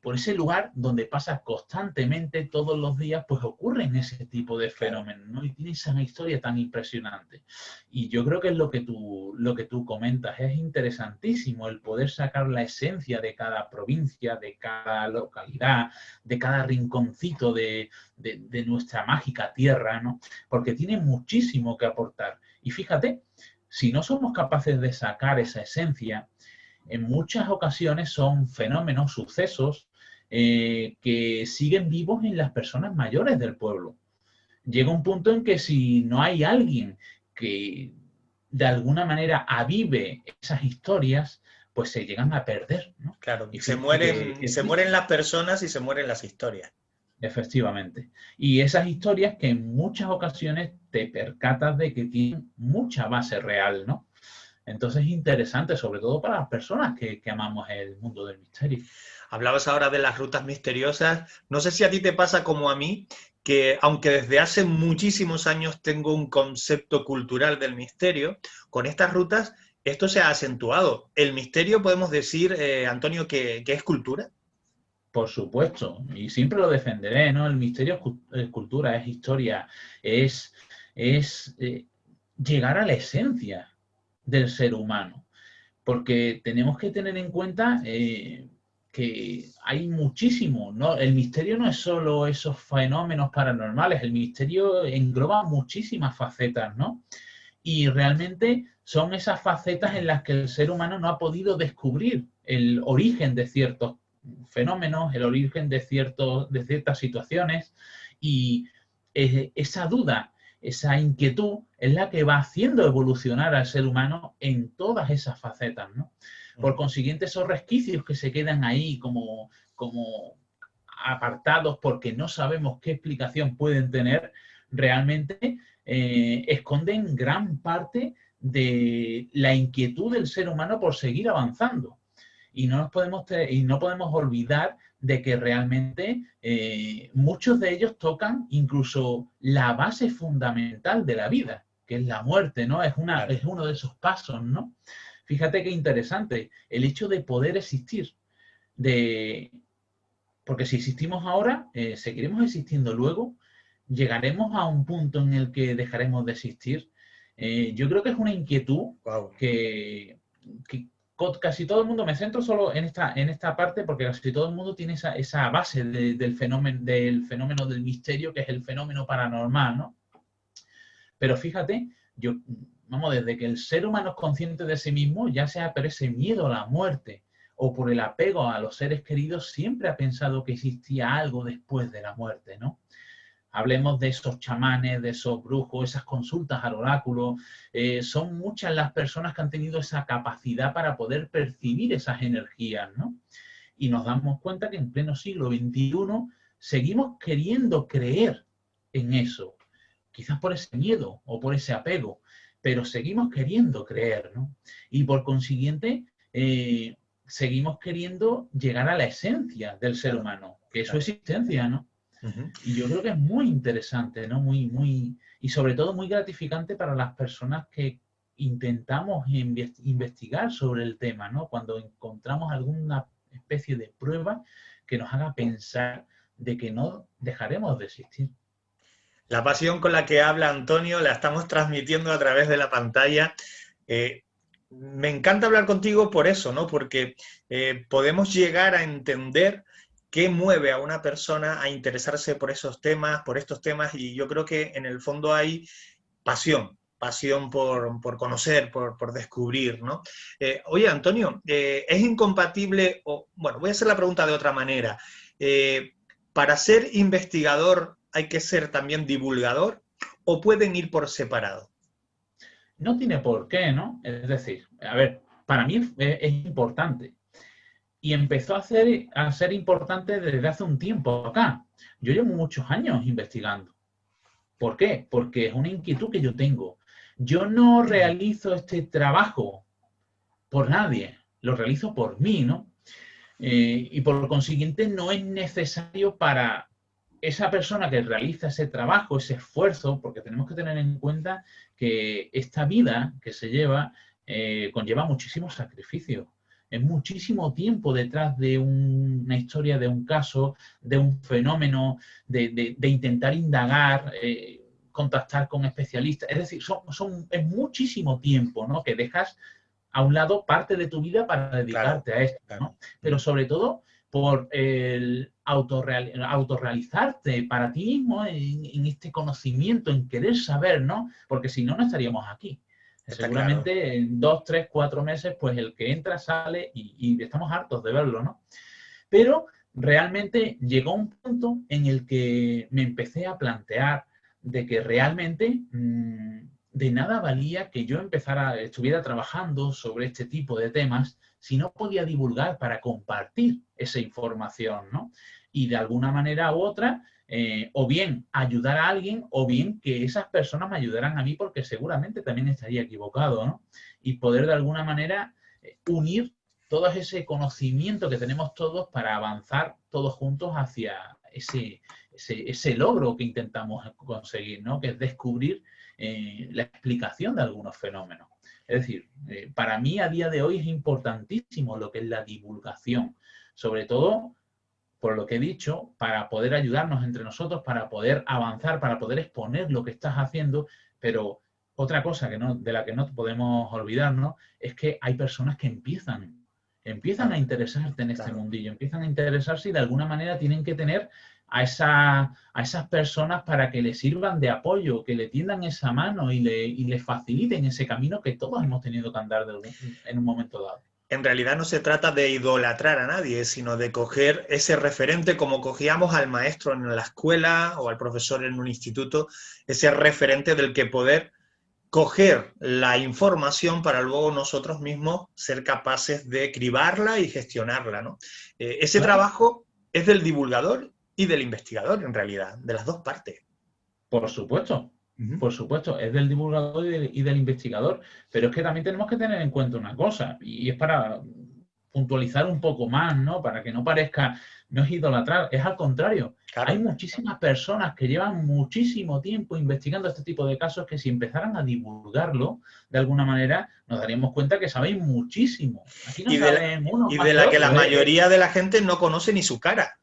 por ese lugar donde pasa constantemente todos los días, pues ocurren ese tipo de fenómenos, ¿no? Y tiene esa historia tan impresionante. Y yo creo que es lo que tú comentas, es interesantísimo el poder sacar la esencia de cada provincia, de cada localidad, de cada rinconcito de nuestra mágica tierra, ¿no? Porque tiene muchísimo que aportar. Y fíjate, si no somos capaces de sacar esa esencia, en muchas ocasiones son fenómenos, sucesos que siguen vivos en las personas mayores del pueblo. Llega un punto en que si no hay alguien que de alguna manera avive esas historias, pues se llegan a perder, ¿no? Claro, y se mueren las personas y se mueren las historias. Efectivamente. Y esas historias que en muchas ocasiones te percatas de que tienen mucha base real, ¿no? Entonces es interesante, sobre todo para las personas que amamos el mundo del misterio. Hablabas ahora de las rutas misteriosas. No sé si a ti te pasa como a mí, que aunque desde hace muchísimos años tengo un concepto cultural del misterio, con estas rutas esto se ha acentuado. ¿El misterio podemos decir, Antonio, que es cultura? Por supuesto, y siempre lo defenderé, ¿no? El misterio es cultura, es historia, es llegar a la esencia del ser humano, porque tenemos que tener en cuenta que hay muchísimo, ¿no? El misterio no es solo esos fenómenos paranormales, el misterio engloba muchísimas facetas, ¿no? Y realmente son esas facetas en las que el ser humano no ha podido descubrir el origen de ciertos fenómenos, el origen de ciertas situaciones, y esa duda, esa inquietud es la que va haciendo evolucionar al ser humano en todas esas facetas, ¿no? Por consiguiente, esos resquicios que se quedan ahí como apartados porque no sabemos qué explicación pueden tener, realmente esconden gran parte de la inquietud del ser humano por seguir avanzando. Y no podemos olvidar de que realmente muchos de ellos tocan incluso la base fundamental de la vida, que es la muerte, ¿no? Es uno de esos pasos, ¿no? Fíjate qué interesante, el hecho de poder existir, porque si existimos ahora, seguiremos existiendo luego, llegaremos a un punto en el que dejaremos de existir. Yo creo que es una inquietud que casi todo el mundo, me centro solo en esta parte porque casi todo el mundo tiene esa base del fenómeno del misterio, que es el fenómeno paranormal, ¿no? Pero fíjate, desde que el ser humano es consciente de sí mismo, ya sea por ese miedo a la muerte o por el apego a los seres queridos, siempre ha pensado que existía algo después de la muerte, ¿no? Hablemos de esos chamanes, de esos brujos, esas consultas al oráculo. Son muchas las personas que han tenido esa capacidad para poder percibir esas energías, ¿no? Y nos damos cuenta que en pleno siglo XXI seguimos queriendo creer en eso. Quizás por ese miedo o por ese apego, pero seguimos queriendo creer, ¿no? Y por consiguiente, seguimos queriendo llegar a la esencia del ser humano, que es su existencia, ¿no? Y yo creo que es muy interesante, ¿no? Y sobre todo muy gratificante para las personas que intentamos investigar sobre el tema, ¿no? Cuando encontramos alguna especie de prueba que nos haga pensar de que no dejaremos de existir. La pasión con la que habla Antonio la estamos transmitiendo a través de la pantalla. Me encanta hablar contigo por eso, ¿no? Porque podemos llegar a entender qué mueve a una persona a interesarse por esos temas, por estos temas, y yo creo que en el fondo hay pasión por conocer, por descubrir, ¿no? Oye, Antonio, ¿es incompatible, bueno, voy a hacer la pregunta de otra manera, ¿para ser investigador hay que ser también divulgador o pueden ir por separado? No tiene por qué, ¿no? Es decir, a ver, para mí es importante. Y empezó a ser importante desde hace un tiempo acá. Yo llevo muchos años investigando. ¿Por qué? Porque es una inquietud que yo tengo. Yo no realizo este trabajo por nadie, lo realizo por mí, ¿no? Y por consiguiente no es necesario para esa persona que realiza ese trabajo, ese esfuerzo, porque tenemos que tener en cuenta que esta vida que se lleva conlleva muchísimos sacrificios. Es muchísimo tiempo detrás de una historia, de un caso, de un fenómeno, de intentar indagar, contactar con especialistas. Es decir, es muchísimo tiempo, ¿no? Que dejas a un lado parte de tu vida para dedicarte a esto, ¿no? Pero sobre todo por el autorrealizarte para ti mismo en este conocimiento, en querer saber, ¿no? Porque si no, no estaríamos aquí. Seguramente en 2, 3, 4 meses, pues el que entra sale y estamos hartos de verlo, ¿no? Pero realmente llegó un punto en el que me empecé a plantear de que realmente de nada valía que yo estuviera trabajando sobre este tipo de temas si no podía divulgar para compartir esa información, ¿no? Y de alguna manera u otra, o bien ayudar a alguien, o bien que esas personas me ayudaran a mí, porque seguramente también estaría equivocado, ¿no? Y poder de alguna manera unir todo ese conocimiento que tenemos todos para avanzar todos juntos hacia ese logro que intentamos conseguir, ¿no? Que es descubrir la explicación de algunos fenómenos. Es decir, para mí a día de hoy es importantísimo lo que es la divulgación, sobre todo, por lo que he dicho, para poder ayudarnos entre nosotros, para poder avanzar, para poder exponer lo que estás haciendo, pero otra cosa de la que no podemos olvidarnos es que hay personas que empiezan a interesarse en este mundillo, empiezan a interesarse y de alguna manera tienen que tener a esas personas para que le sirvan de apoyo, que le tiendan esa mano y le faciliten ese camino que todos hemos tenido que andar en un momento dado. En realidad no se trata de idolatrar a nadie, sino de coger ese referente como cogíamos al maestro en la escuela o al profesor en un instituto, ese referente del que poder coger la información para luego nosotros mismos ser capaces de cribarla y gestionarla, ¿no? Ese trabajo es del divulgador y del investigador, en realidad, de las dos partes. Por supuesto. Por supuesto, es del divulgador y del investigador, pero es que también tenemos que tener en cuenta una cosa, y es para puntualizar un poco más, ¿no? Para que no parezca, no es idolatrar, es al contrario. Claro. Hay muchísimas personas que llevan muchísimo tiempo investigando este tipo de casos que si empezaran a divulgarlo, de alguna manera, nos daríamos cuenta que saben muchísimo. Aquí no y de la que la mayoría de la gente no conoce ni su cara.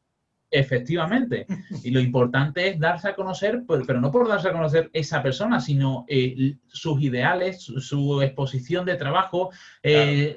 Efectivamente. Y lo importante es darse a conocer, pero no por darse a conocer esa persona, sino sus ideales, su exposición de trabajo,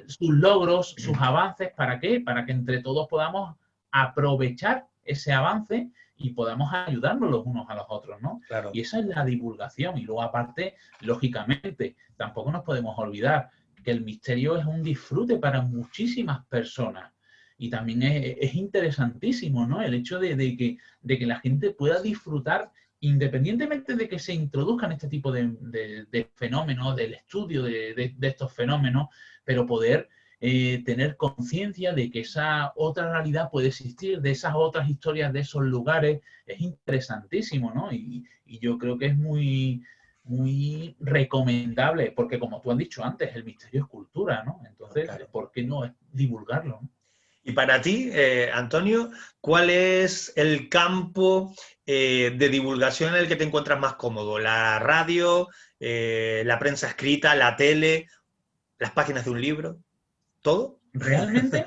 sus logros, sus avances. ¿Para qué? Para que entre todos podamos aprovechar ese avance y podamos ayudarnos los unos a los otros, ¿no? Claro. Y esa es la divulgación. Y luego, aparte, lógicamente, tampoco nos podemos olvidar que el misterio es un disfrute para muchísimas personas. Y también es interesantísimo, ¿no? El hecho de que la gente pueda disfrutar, independientemente de que se introduzcan este tipo de fenómenos, del estudio de estos fenómenos, pero poder tener conciencia de que esa otra realidad puede existir, de esas otras historias, de esos lugares, es interesantísimo, ¿no? Y yo creo que es muy muy recomendable, porque como tú has dicho antes, el misterio es cultura, ¿no? Entonces, Claro. ¿por qué no divulgarlo, ¿no? Y para ti, Antonio, ¿cuál es el campo de divulgación en el que te encuentras más cómodo? ¿La radio, la prensa escrita, la tele, las páginas de un libro? ¿Todo? Realmente,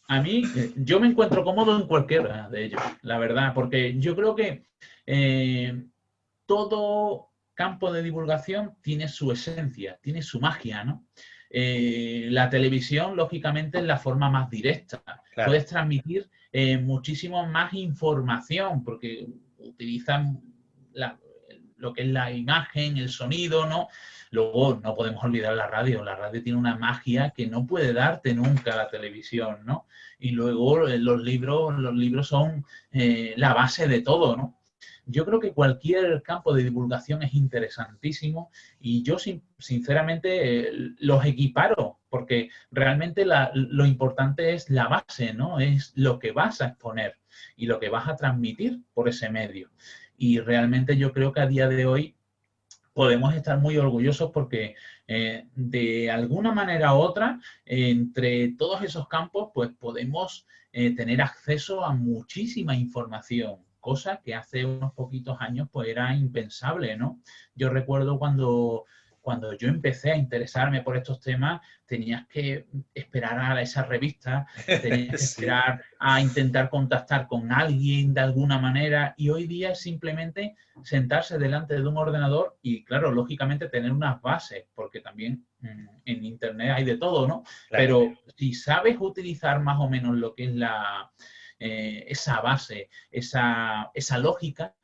a mí, yo me encuentro cómodo en cualquiera de ellos, la verdad, porque yo creo que todo campo de divulgación tiene su esencia, tiene su magia, ¿no? La televisión, lógicamente, es la forma más directa. Claro. Puedes transmitir muchísimo más información porque utilizan lo que es la imagen, el sonido, ¿no? Luego no podemos olvidar la radio. La radio tiene una magia que no puede darte nunca la televisión, ¿no? Y luego los libros son la base de todo, ¿no? Yo creo que cualquier campo de divulgación es interesantísimo y yo sinceramente los equiparo porque realmente lo importante es la base, ¿no? Es lo que vas a exponer y lo que vas a transmitir por ese medio. Y realmente yo creo que a día de hoy podemos estar muy orgullosos porque de alguna manera u otra, entre todos esos campos, pues podemos tener acceso a muchísima información, cosa que hace unos poquitos años pues era impensable, ¿no? Yo recuerdo cuando yo empecé a interesarme por estos temas, tenías que esperar a esa revista, tenías que esperar a intentar contactar con alguien de alguna manera y hoy día es simplemente sentarse delante de un ordenador y, claro, lógicamente tener unas bases, porque también en Internet hay de todo, ¿no? Claro. Pero si sabes utilizar más o menos lo que es esa base, esa lógica,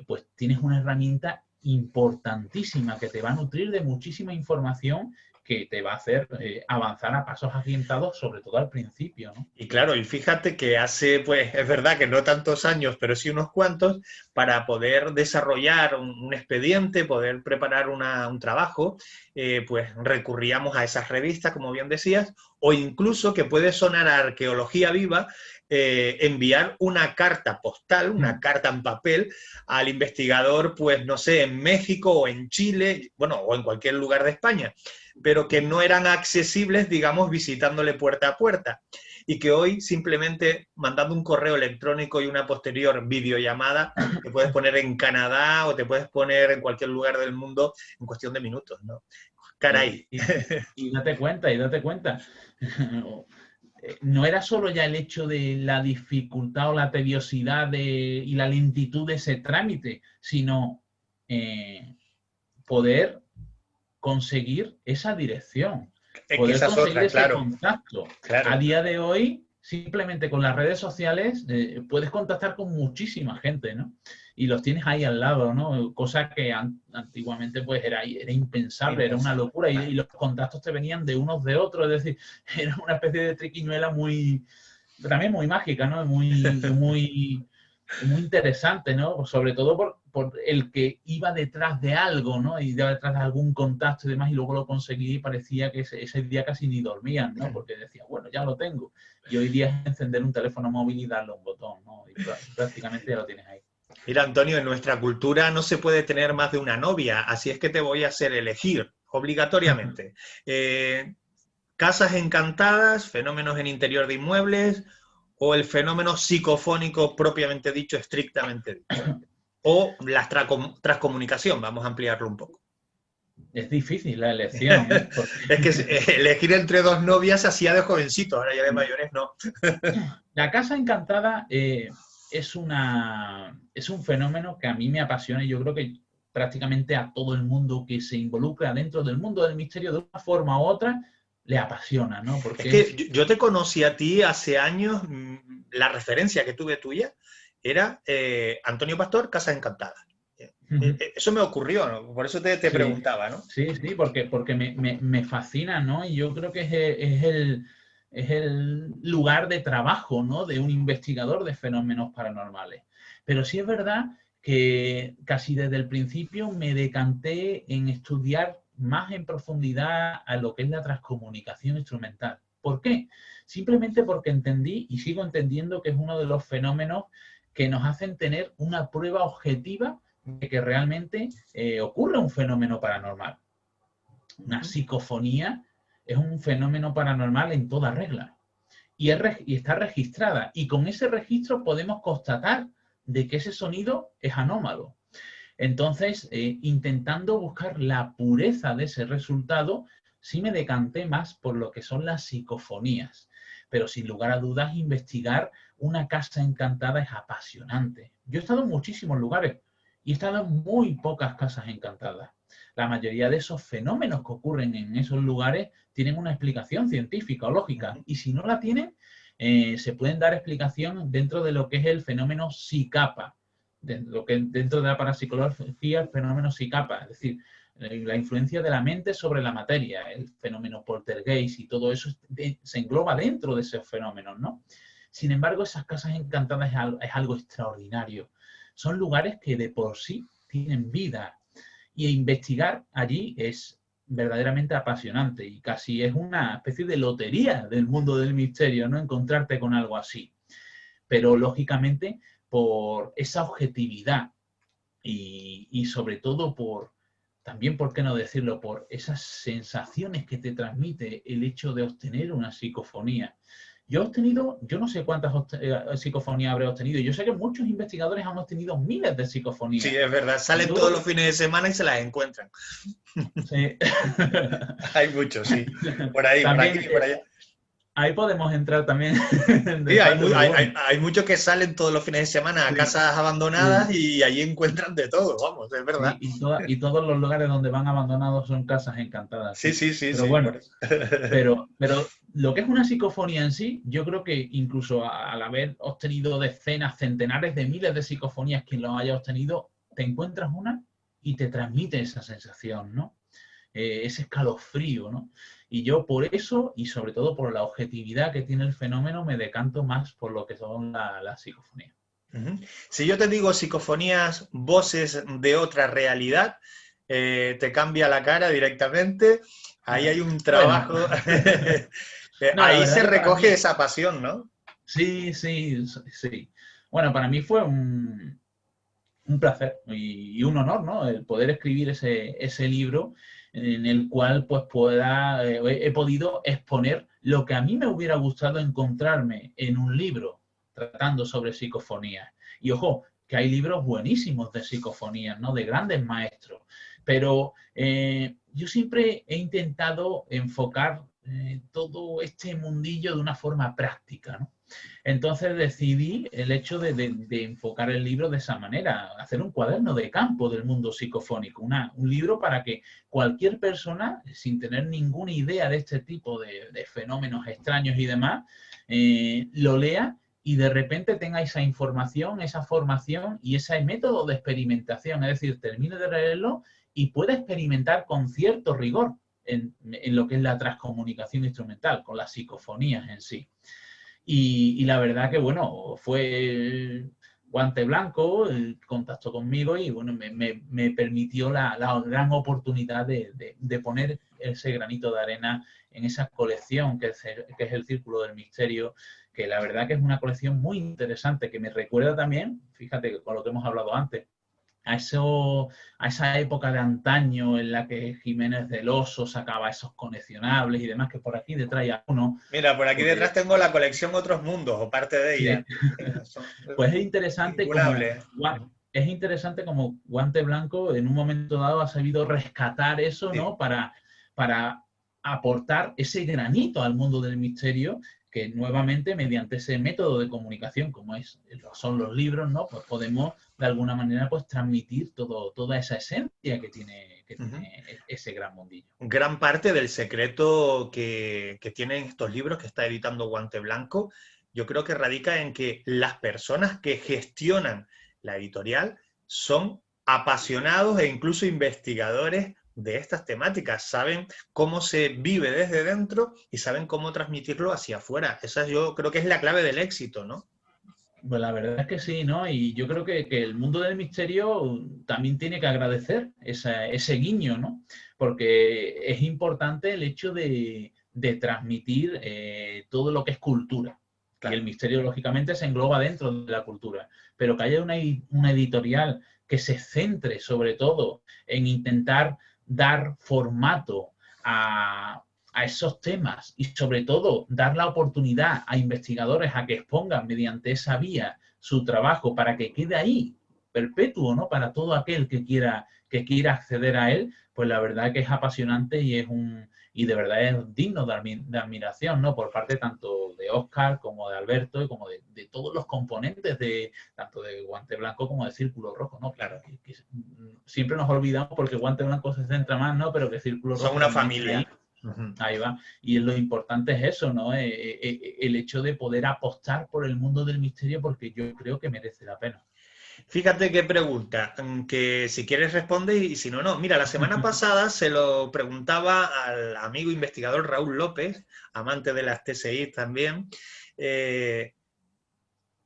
pues tienes una herramienta importantísima que te va a nutrir de muchísima información que te va a hacer avanzar a pasos agigantados, sobre todo al principio, ¿no? Y claro, y fíjate que hace, pues, es verdad que no tantos años, pero sí unos cuantos, para poder desarrollar un expediente, poder preparar un trabajo, pues recurríamos a esas revistas, como bien decías, o incluso, que puede sonar a arqueología viva, enviar una carta postal, una carta en papel, al investigador, pues, no sé, en México o en Chile, bueno, o en cualquier lugar de España, pero que no eran accesibles, digamos, visitándole puerta a puerta. Y que hoy, simplemente mandando un correo electrónico y una posterior videollamada, te puedes poner en Canadá o te puedes poner en cualquier lugar del mundo en cuestión de minutos, ¿no? Caray. Y date cuenta. No era solo ya el hecho de la dificultad o la tediosidad y la lentitud de ese trámite, sino poder conseguir esa dirección, poder conseguir ese contacto. Claro. A día de hoy, simplemente con las redes sociales, puedes contactar con muchísima gente, ¿no? Y los tienes ahí al lado, ¿no? Cosa que antiguamente pues era impensable, era una locura. Y los contactos te venían de unos de otros, es decir, era una especie de triquiñuela también muy mágica, ¿no? Muy interesante, ¿no? Sobre todo por el que iba detrás de algo, ¿no? Y iba detrás de algún contacto y demás, y luego lo conseguí y parecía que ese día casi ni dormían, ¿no? Porque decía, bueno, ya lo tengo. Y hoy día es encender un teléfono móvil y darle un botón, ¿no? Y prácticamente ya lo tienes ahí. Mira, Antonio, en nuestra cultura no se puede tener más de una novia, así es que te voy a hacer elegir, obligatoriamente. Casas encantadas, fenómenos en interior de inmuebles, o el fenómeno psicofónico propiamente dicho, estrictamente dicho. O la transcomunicación, vamos a ampliarlo un poco. Es difícil la elección. Es que elegir entre dos novias se hacía de jovencito, ahora ya de mayores no. La casa encantada es un fenómeno que a mí me apasiona y yo creo que prácticamente a todo el mundo que se involucra dentro del mundo del misterio de una forma u otra le apasiona, ¿no? Porque es que yo te conocí a ti hace años, la referencia que tuve tuya era Antonio Pastor, Casa Encantada. Eso me ocurrió, ¿no? Por eso te preguntaba, ¿no? Sí, porque me fascina, ¿no? Y yo creo que es el lugar de trabajo, ¿no? De un investigador de fenómenos paranormales. Pero sí es verdad que casi desde el principio me decanté en estudiar más en profundidad a lo que es la transcomunicación instrumental. ¿Por qué? Simplemente porque entendí y sigo entendiendo que es uno de los fenómenos que nos hacen tener una prueba objetiva de que realmente ocurre un fenómeno paranormal. Una psicofonía es un fenómeno paranormal en toda regla y está registrada, y con ese registro podemos constatar de que ese sonido es anómalo. Entonces, intentando buscar la pureza de ese resultado, sí me decanté más por lo que son las psicofonías. Pero sin lugar a dudas, investigar una casa encantada es apasionante. Yo he estado en muchísimos lugares y he estado en muy pocas casas encantadas. La mayoría de esos fenómenos que ocurren en esos lugares tienen una explicación científica o lógica, y si no la tienen, se pueden dar explicación dentro de lo que es el fenómeno psicapa, dentro de la parapsicología, el fenómeno psicapa, es decir, la influencia de la mente sobre la materia, el fenómeno poltergeist y todo eso se engloba dentro de esos fenómenos, ¿no? Sin embargo, esas casas encantadas es algo extraordinario. Son lugares que de por sí tienen vida, y investigar allí es verdaderamente apasionante y casi es una especie de lotería del mundo del misterio, ¿no? Encontrarte con algo así. Pero lógicamente por esa objetividad y sobre todo también, ¿por qué no decirlo?, por esas sensaciones que te transmite el hecho de obtener una psicofonía. Yo no sé cuántas psicofonías habré obtenido. Yo sé que muchos investigadores han obtenido miles de psicofonías. Sí, es verdad. Salen todos los fines de semana y se las encuentran. Sí. Hay muchos, sí. Por ahí, también, por aquí y por allá. Ahí podemos entrar también. Sí, hay muchos que salen todos los fines de semana a casas abandonadas y allí encuentran de todo, vamos, es verdad. Y todos los lugares donde van abandonados son casas encantadas. Sí. Pero bueno, pero lo que es una psicofonía en sí, yo creo que incluso al haber obtenido decenas, centenares de miles de psicofonías, quien lo haya obtenido, te encuentras una y te transmite esa sensación, ¿no? Ese escalofrío, ¿no? Y yo por eso, y sobre todo por la objetividad que tiene el fenómeno, me decanto más por lo que son las psicofonías. Si yo te digo psicofonías, voces de otra realidad, te cambia la cara directamente. Ahí hay un trabajo. Bueno. Ahí se recoge esa pasión, ¿no? Sí. Bueno, para mí fue un placer y un honor, ¿no? El poder escribir ese libro en el cual pues he podido exponer lo que a mí me hubiera gustado encontrarme en un libro tratando sobre psicofonías. Y ojo, que hay libros buenísimos de psicofonías, ¿no? De grandes maestros. Pero yo siempre he intentado enfocar todo este mundillo de una forma práctica, ¿no? Entonces decidí el hecho de enfocar el libro de esa manera, hacer un cuaderno de campo del mundo psicofónico, un libro para que cualquier persona, sin tener ninguna idea de este tipo de fenómenos extraños y demás, lo lea y de repente tenga esa información, esa formación y ese método de experimentación, es decir, termine de leerlo y pueda experimentar con cierto rigor en lo que es la transcomunicación instrumental, con las psicofonías en sí. Y la verdad que, bueno, fue guante blanco, el contacto conmigo y, bueno, me permitió la gran oportunidad de poner ese granito de arena en esa colección que es el Círculo del Misterio, que la verdad que es una colección muy interesante, que me recuerda también, fíjate, con lo que hemos hablado antes, a esa época de antaño en la que Jiménez del Oso sacaba esos coleccionables y demás, que por aquí detrás hay uno. Mira, por aquí detrás tengo la colección Otros Mundos, o parte de ella. Sí. Pues es interesante como Guante Blanco en un momento dado ha sabido rescatar eso, ¿no? Para aportar ese granito al mundo del misterio, que nuevamente mediante ese método de comunicación como son los libros, ¿no? Pues podemos de alguna manera pues transmitir toda esa esencia que tiene ese gran mundillo. Gran parte del secreto que tienen estos libros que está editando Guante Blanco, yo creo que radica en que las personas que gestionan la editorial son apasionados e incluso investigadores de estas temáticas, saben cómo se vive desde dentro y saben cómo transmitirlo hacia afuera. Esa yo creo que es la clave del éxito, ¿no? Pues la verdad es que sí, ¿no? Y yo creo que el mundo del misterio también tiene que agradecer ese guiño, ¿no? Porque es importante el hecho de transmitir todo lo que es cultura. Claro. Y el misterio, lógicamente, se engloba dentro de la cultura. Pero que haya una editorial que se centre sobre todo en intentar dar formato a esos temas y sobre todo dar la oportunidad a investigadores a que expongan mediante esa vía su trabajo para que quede ahí perpetuo, ¿no? Para todo aquel que quiera acceder a él, pues la verdad que es apasionante y de verdad es digno de admiración, ¿no? Por parte tanto de Óscar como de Alberto y como de todos los componentes tanto de Guante Blanco como de Círculo Rojo, ¿no? Claro, que siempre nos olvidamos porque Guante Blanco se centra más, ¿no? Pero que Círculo Rojo... Son una familia. Ahí va. Y lo importante es eso, ¿no? El hecho de poder apostar por el mundo del misterio porque yo creo que merece la pena. Fíjate qué pregunta, que si quieres responde y si no, no. Mira, la semana pasada se lo preguntaba al amigo investigador Raúl López, amante de las TSI también,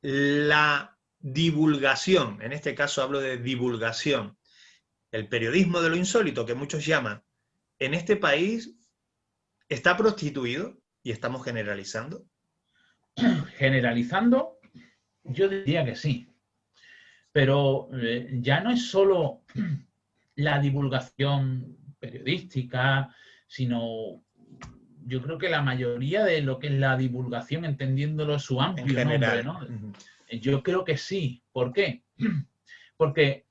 la divulgación, en este caso hablo de divulgación, el periodismo de lo insólito que muchos llaman, en este país está prostituido y estamos generalizando. Generalizando, yo diría que sí. Pero ya no es solo la divulgación periodística, sino yo creo que la mayoría de lo que es la divulgación, entendiéndolo su amplio nombre, ¿no? Yo creo que sí. ¿Por qué? Porque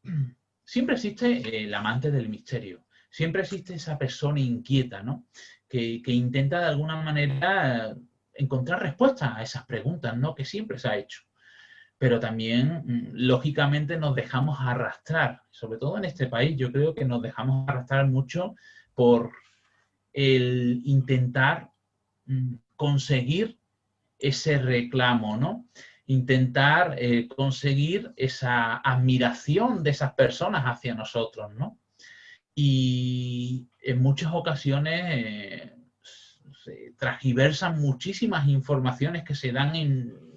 siempre existe el amante del misterio, siempre existe esa persona inquieta, ¿no? Que intenta de alguna manera encontrar respuestas a esas preguntas, ¿no? Que siempre se ha hecho. Pero también, lógicamente, nos dejamos arrastrar, sobre todo en este país, yo creo que nos dejamos arrastrar mucho por el intentar conseguir ese reclamo, ¿no? Intentar conseguir esa admiración de esas personas hacia nosotros, ¿no? Y en muchas ocasiones se transgiversan muchísimas informaciones que se dan en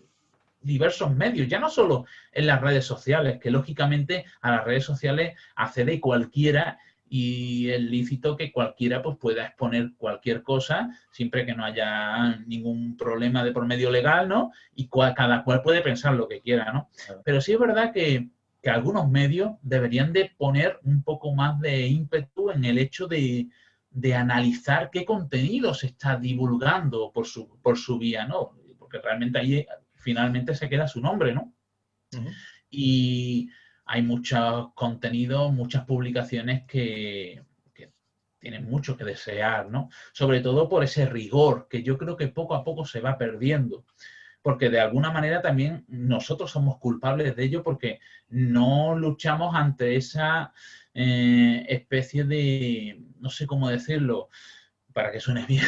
diversos medios, ya no solo en las redes sociales, que lógicamente a las redes sociales accede cualquiera y es lícito que cualquiera pues pueda exponer cualquier cosa, siempre que no haya ningún problema de por medio legal, ¿no? Y cada cual puede pensar lo que quiera, ¿no? Claro. Pero sí es verdad que algunos medios deberían de poner un poco más de ímpetu en el hecho de analizar qué contenido se está divulgando por su vía, ¿no? Porque realmente ahí finalmente se queda su nombre, ¿no? Y hay muchos contenidos, muchas publicaciones que tienen mucho que desear, ¿no? Sobre todo por ese rigor que yo creo que poco a poco se va perdiendo. Porque de alguna manera también nosotros somos culpables de ello porque no luchamos ante esa especie de, no sé cómo decirlo, para que suene bien,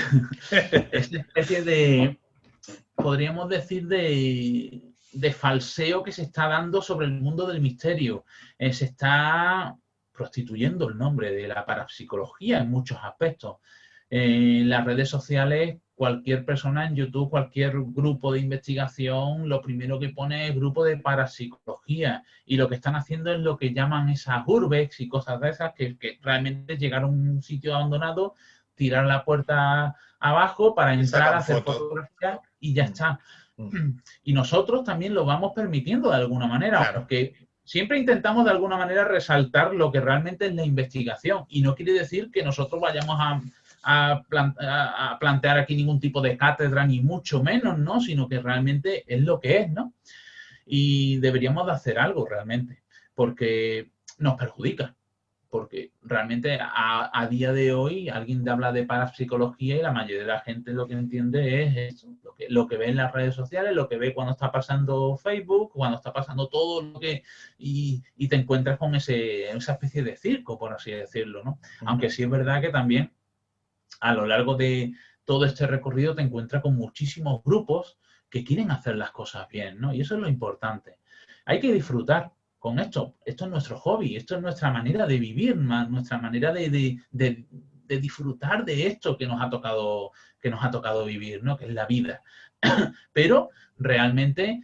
esa especie de, podríamos decir, de falseo que se está dando sobre el mundo del misterio. Se está prostituyendo el nombre de la parapsicología en muchos aspectos. En las redes sociales, cualquier persona en YouTube, cualquier grupo de investigación, lo primero que pone es grupo de parapsicología. Y lo que están haciendo es lo que llaman esas urbex y cosas de esas, que realmente llegar a un sitio abandonado, tirar la puerta abajo para entrar a hacer fotografía y ya está. Y nosotros también lo vamos permitiendo de alguna manera, claro, porque siempre intentamos de alguna manera resaltar lo que realmente es la investigación y no quiere decir que nosotros vayamos a plantear aquí ningún tipo de cátedra, ni mucho menos, ¿no? Sino que realmente es lo que es, ¿no? Y deberíamos de hacer algo realmente, porque nos perjudica. Porque realmente a día de hoy alguien habla de parapsicología y la mayoría de la gente lo que entiende es eso, lo que ve en las redes sociales, lo que ve cuando está pasando Facebook, cuando está pasando todo lo que... Y te encuentras con esa especie de circo, por así decirlo, ¿no? Aunque sí es verdad que también a lo largo de todo este recorrido te encuentras con muchísimos grupos que quieren hacer las cosas bien, ¿no? Y eso es lo importante. Hay que disfrutar con esto. Esto es nuestro hobby, esto es nuestra manera de vivir, nuestra manera de disfrutar de esto que nos ha tocado vivir, ¿no? Que es la vida. Pero realmente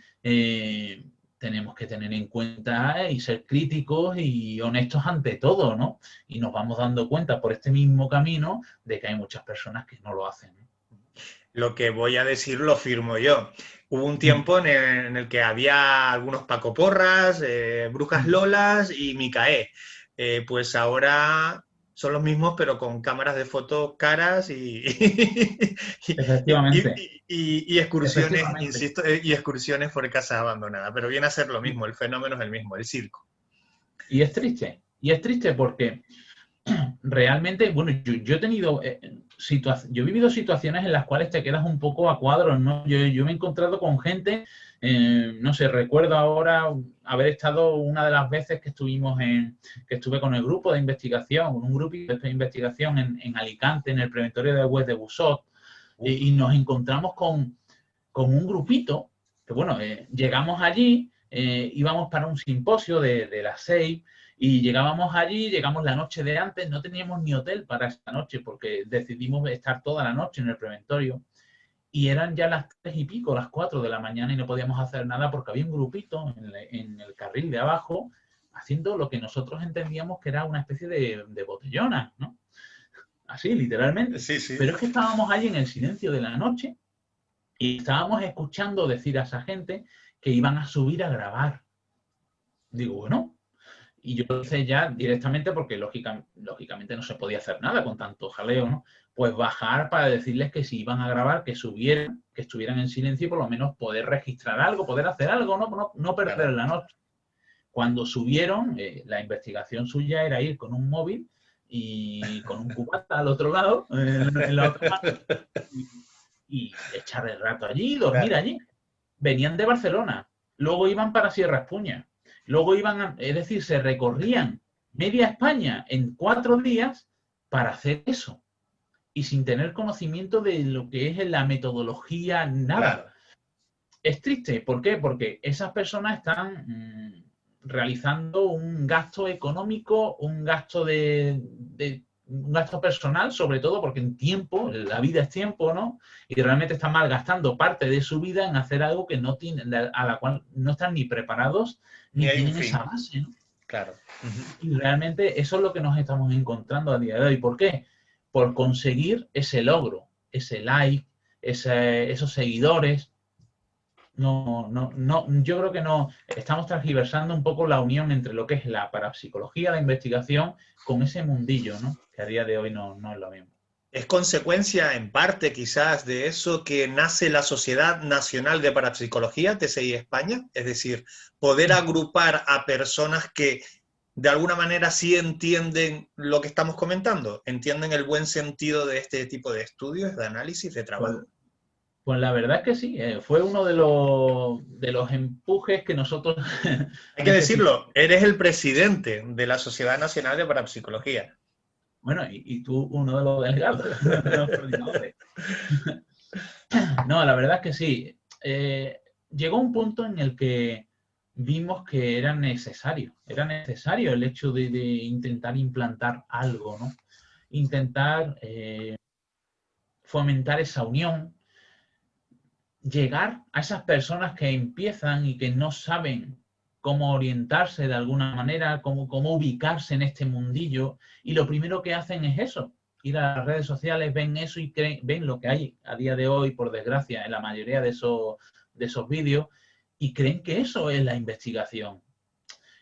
tenemos que tener en cuenta y ser críticos y honestos ante todo, ¿no? Y nos vamos dando cuenta por este mismo camino de que hay muchas personas que no lo hacen, ¿no? Lo que voy a decir lo firmo yo. Hubo un tiempo en el que había algunos Paco Porras, Brujas Lolas y Micaé. Pues ahora son los mismos, pero con cámaras de fotos caras Efectivamente. y excursiones, Efectivamente. insisto, y excursiones por casas abandonadas. Pero viene a ser lo mismo, el fenómeno es el mismo, el circo. Y es triste porque realmente, bueno, yo he tenido yo he vivido situaciones en las cuales te quedas un poco a cuadros, ¿no? Yo me he encontrado con gente, no sé, recuerdo ahora haber estado una de las veces que estuve con el grupo de investigación, un grupo de investigación en Alicante, en el preventorio de Hues de Busot, y nos encontramos con un grupito, que bueno, llegamos allí, íbamos para un simposio de la SEI, y llegamos allí, llegamos la noche de antes, no teníamos ni hotel para esta noche porque decidimos estar toda la noche en el preventorio y eran ya las 3 y pico, las 4 de la mañana y no podíamos hacer nada porque había un grupito en el carril de abajo haciendo lo que nosotros entendíamos que era una especie de botellona, ¿no? Así, literalmente. Sí, sí. Pero es que estábamos allí en el silencio de la noche y estábamos escuchando decir a esa gente que iban a subir a grabar. Digo, bueno... Y yo lo hice ya directamente porque lógicamente no se podía hacer nada con tanto jaleo, ¿no? Pues bajar para decirles que si iban a grabar, que subieran, que estuvieran en silencio y por lo menos poder registrar algo, poder hacer algo, no perder la noche. Cuando subieron, la investigación suya era ir con un móvil y con un cubata al otro lado, en la otra mano, y echar el rato allí, dormir allí. Venían de Barcelona, luego iban para Sierra Espuña. Luego es decir, se recorrían media España en 4 días para hacer eso. Y sin tener conocimiento de lo que es la metodología, nada. Claro. Es triste. ¿Por qué? Porque esas personas están realizando un gasto económico, un gasto un gasto personal, sobre todo porque en tiempo, la vida es tiempo, ¿no? Y realmente están malgastando parte de su vida en hacer algo que no tienen, a la cual no están ni preparados ni tienen esa base, ¿no? Claro. Y realmente eso es lo que nos estamos encontrando a día de hoy. ¿Por qué? Por conseguir ese logro, ese like, esos seguidores. No, yo creo que no, estamos transgiversando un poco la unión entre lo que es la parapsicología, la investigación, con ese mundillo, ¿no? Que a día de hoy no es lo mismo. ¿Es consecuencia, en parte, quizás, de eso que nace la Sociedad Nacional de Parapsicología, TSI España? Es decir, poder agrupar a personas que, de alguna manera, sí entienden lo que estamos comentando, entienden el buen sentido de este tipo de estudios, de análisis, de trabajo. Pues la verdad es que sí, fue uno de los empujes que nosotros... Hay que decirlo, eres el presidente de la Sociedad Nacional de Parapsicología. Bueno, y tú uno de los delegados, los coordinadores. No, la verdad es que sí. Llegó un punto en el que vimos que era necesario el hecho de intentar implantar algo, ¿no? Intentar fomentar esa unión, llegar a esas personas que empiezan y que no saben cómo orientarse de alguna manera, cómo ubicarse en este mundillo, y lo primero que hacen es eso, ir a las redes sociales, ven eso y ven lo que hay a día de hoy, por desgracia, en la mayoría de esos vídeos, y creen que eso es la investigación.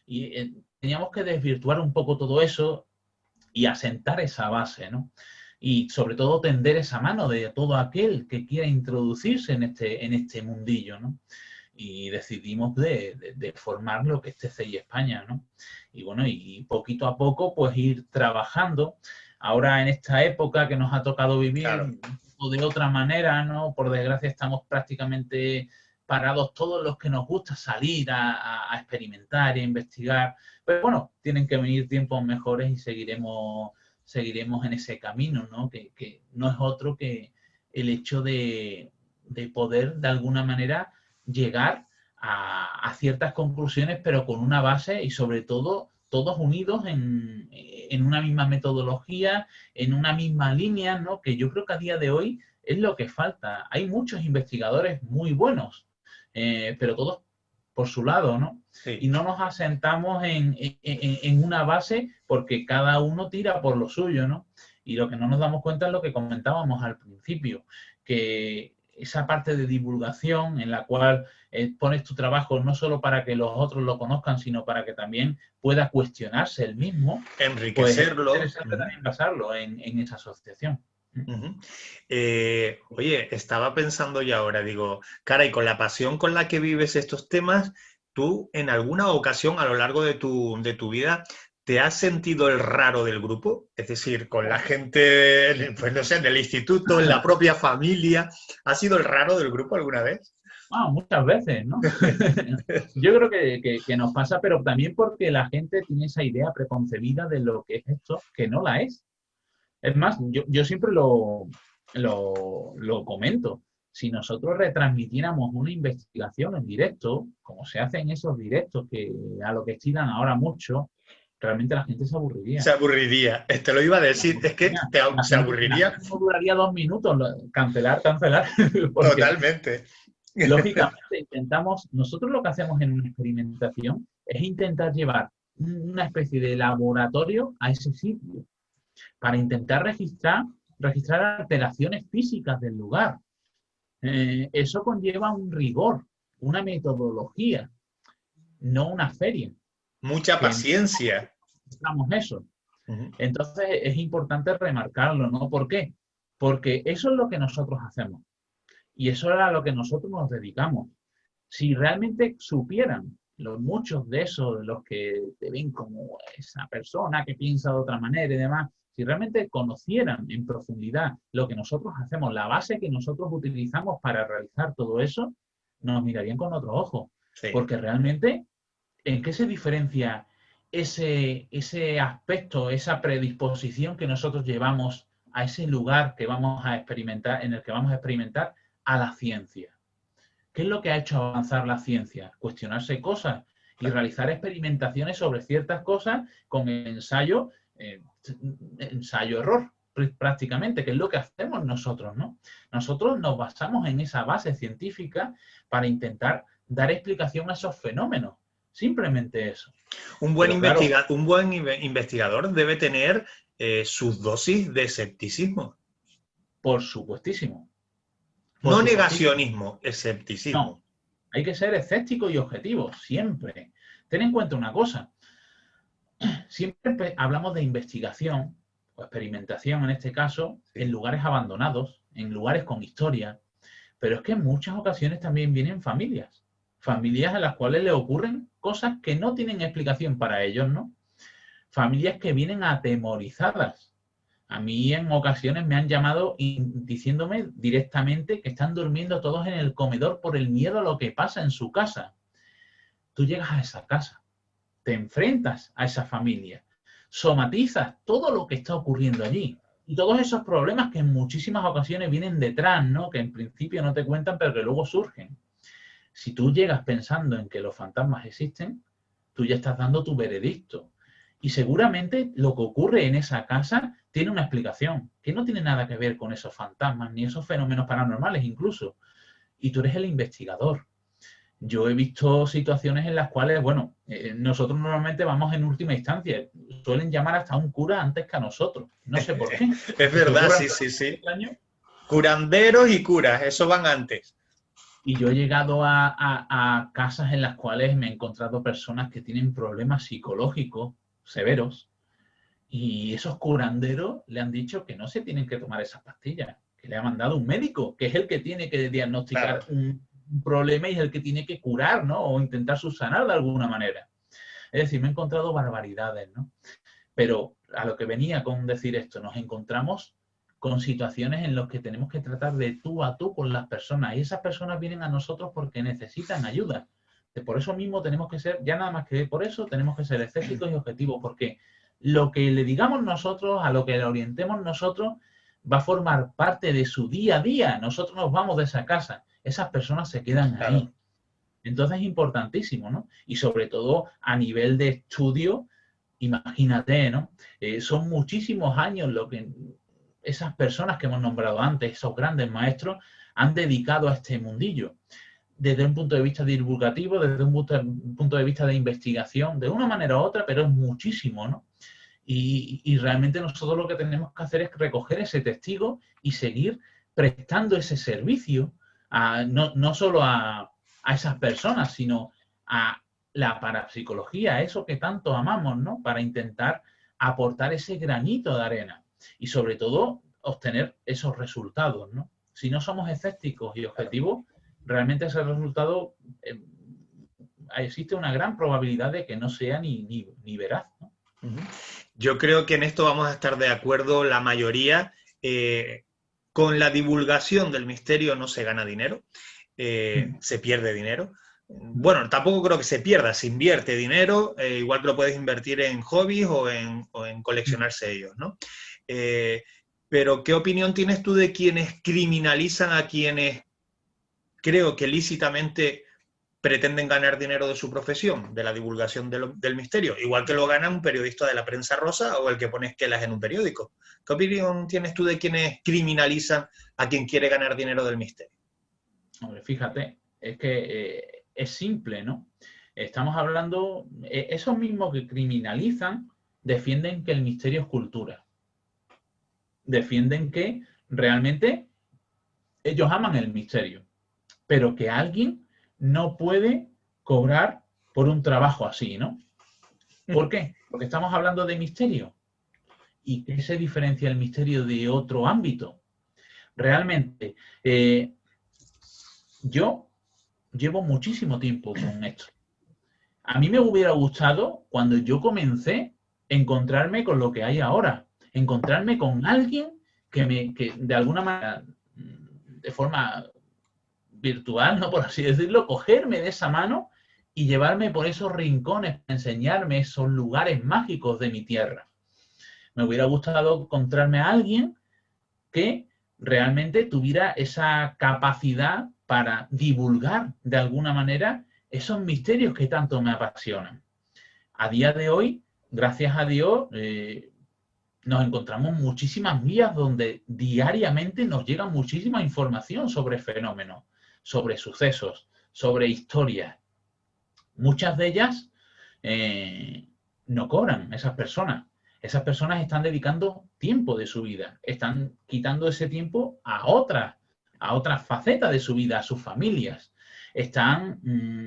Y teníamos que desvirtuar un poco todo eso y asentar esa base, ¿no? Y sobre todo tender esa mano de todo aquel que quiera introducirse en este mundillo, ¿no? Y decidimos de formar lo que es TCI España, ¿no? Y bueno, y poquito a poco pues ir trabajando. Ahora en esta época que nos ha tocado vivir, claro, o de otra manera, ¿no? Por desgracia estamos prácticamente parados todos los que nos gusta salir a experimentar e investigar. Pero bueno, tienen que venir tiempos mejores y seguiremos en ese camino, ¿no? Que no es otro que el hecho de poder, de alguna manera, llegar a ciertas conclusiones, pero con una base y, sobre todo, todos unidos en una misma metodología, en una misma línea, ¿no? Que yo creo que a día de hoy es lo que falta. Hay muchos investigadores muy buenos, pero todos por su lado, ¿no? Sí. Y no nos asentamos en una base porque cada uno tira por lo suyo, ¿no? Y lo que no nos damos cuenta es lo que comentábamos al principio, que esa parte de divulgación en la cual pones tu trabajo no solo para que los otros lo conozcan, sino para que también pueda cuestionarse el mismo, enriquecerlo. Pues es interesante también basarlo en esa asociación. Oye, estaba pensando ya ahora, digo, cara, y con la pasión con la que vives estos temas, ¿tú en alguna ocasión a lo largo de tu vida te has sentido el raro del grupo? Es decir, con la gente, pues no sé, en el instituto, en la propia familia, ¿has sido el raro del grupo alguna vez? Muchas veces, ¿no? Yo creo que nos pasa, pero también porque la gente tiene esa idea preconcebida de lo que es esto, que no la es. Es más, yo siempre lo comento. Si nosotros retransmitiéramos una investigación en directo, como se hace en esos directos, que a lo que estiran ahora mucho, realmente la gente se aburriría. Se aburriría. Te lo iba a decir, es que se aburriría. No duraría 2 minutos, cancelar. Totalmente. Lógicamente, nosotros lo que hacemos en una experimentación es intentar llevar una especie de laboratorio a ese sitio para intentar registrar alteraciones físicas del lugar. Eso conlleva un rigor, una metodología, no una feria. Mucha paciencia. Eso. Entonces es importante remarcarlo, ¿no? ¿Por qué? Porque eso es lo que nosotros hacemos. Y eso era a lo que nosotros nos dedicamos. Si realmente supieran muchos de esos, de los que te ven como esa persona que piensa de otra manera y demás, si realmente conocieran en profundidad lo que nosotros hacemos, la base que nosotros utilizamos para realizar todo eso, nos mirarían con otro ojo. Sí. Porque realmente, ¿en qué se diferencia ese aspecto, esa predisposición que nosotros llevamos a ese lugar que vamos a experimentar, en el que vamos a experimentar, a la ciencia? ¿Qué es lo que ha hecho avanzar la ciencia? Cuestionarse cosas y realizar experimentaciones sobre ciertas cosas con ensayo-error, prácticamente, que es lo que hacemos nosotros, ¿no? Nosotros nos basamos en esa base científica para intentar dar explicación a esos fenómenos. Simplemente eso. Un buen investigador debe tener sus dosis de escepticismo. Por supuestísimo. No negacionismo, escepticismo. No, hay que ser escéptico y objetivo, siempre. Ten en cuenta una cosa. Siempre hablamos de investigación o experimentación, en este caso, en lugares abandonados, en lugares con historia, pero es que en muchas ocasiones también vienen familias a las cuales le ocurren cosas que no tienen explicación para ellos, ¿no? Familias que vienen atemorizadas. A mí en ocasiones me han llamado diciéndome directamente que están durmiendo todos en el comedor por el miedo a lo que pasa en su casa. Tú llegas a esa casa, te enfrentas a esa familia, somatizas todo lo que está ocurriendo allí y todos esos problemas que en muchísimas ocasiones vienen detrás, ¿no? Que en principio no te cuentan, pero que luego surgen. Si tú llegas pensando en que los fantasmas existen, tú ya estás dando tu veredicto. Y seguramente lo que ocurre en esa casa tiene una explicación, que no tiene nada que ver con esos fantasmas, ni esos fenómenos paranormales incluso. Y tú eres el investigador. Yo he visto situaciones en las cuales, bueno, nosotros normalmente vamos en última instancia. Suelen llamar hasta a un cura antes que a nosotros. No sé por qué. Es verdad, sí. Curanderos y curas, eso van antes. Y yo he llegado a casas en las cuales me he encontrado personas que tienen problemas psicológicos severos y esos curanderos le han dicho que no se tienen que tomar esas pastillas, que le ha mandado un médico, que es el que tiene que diagnosticar un problema y es el que tiene que curar, ¿no? O intentar subsanar de alguna manera. Es decir, me he encontrado barbaridades, ¿no? Pero a lo que venía con decir esto, nos encontramos con situaciones en las que tenemos que tratar de tú a tú con las personas y esas personas vienen a nosotros porque necesitan ayuda. Por eso mismo tenemos que ser, ya nada más que por eso, tenemos que ser escépticos y objetivos, porque lo que le digamos nosotros, a lo que le orientemos nosotros, va a formar parte de su día a día. Nosotros nos vamos de esa casa, esas personas se quedan ahí. Entonces es importantísimo, ¿no? Y sobre todo a nivel de estudio, imagínate, ¿no? Son muchísimos años lo que esas personas que hemos nombrado antes, esos grandes maestros, han dedicado a este mundillo. Desde un punto de vista divulgativo, desde un punto de vista de investigación, de una manera u otra, pero es muchísimo, ¿no? Y realmente nosotros lo que tenemos que hacer es recoger ese testigo y seguir prestando ese servicio no solo a esas personas, sino a la parapsicología, a eso que tanto amamos, ¿no? Para intentar aportar ese granito de arena y sobre todo obtener esos resultados, ¿no? Si no somos escépticos y objetivos, realmente ese resultado existe una gran probabilidad de que no sea ni veraz, ¿no? Yo creo que en esto vamos a estar de acuerdo la mayoría. Con la divulgación del misterio no se gana dinero, se pierde dinero. Bueno, tampoco creo que se pierda, se invierte dinero, igual que lo puedes invertir en hobbies o en coleccionar sellos, ¿no? Pero, ¿qué opinión tienes tú de quienes criminalizan a quienes creo que lícitamente pretenden ganar dinero de su profesión, de la divulgación del misterio? Igual que lo gana un periodista de la prensa rosa o el que pone esquelas en un periódico. ¿Qué opinión tienes tú de quienes criminalizan a quien quiere ganar dinero del misterio? Hombre, fíjate, es que es simple, ¿no? Estamos hablando, esos mismos que criminalizan defienden que el misterio es cultura. Defienden que realmente ellos aman el misterio, pero que alguien no puede cobrar por un trabajo así, ¿no? ¿Por qué? Porque estamos hablando de misterio. ¿Y qué se diferencia el misterio de otro ámbito? Realmente, yo llevo muchísimo tiempo con esto. A mí me hubiera gustado, cuando yo comencé, encontrarme con lo que hay ahora. Encontrarme con alguien que de alguna manera, de forma virtual, ¿no? Por así decirlo, cogerme de esa mano y llevarme por esos rincones, enseñarme esos lugares mágicos de mi tierra. Me hubiera gustado encontrarme a alguien que realmente tuviera esa capacidad para divulgar de alguna manera esos misterios que tanto me apasionan. A día de hoy, gracias a Dios, nos encontramos muchísimas guías donde diariamente nos llega muchísima información sobre fenómenos, sobre sucesos, sobre historias. Muchas de ellas no cobran esas personas. Esas personas están dedicando tiempo de su vida, están quitando ese tiempo a otras facetas de su vida, a sus familias. Están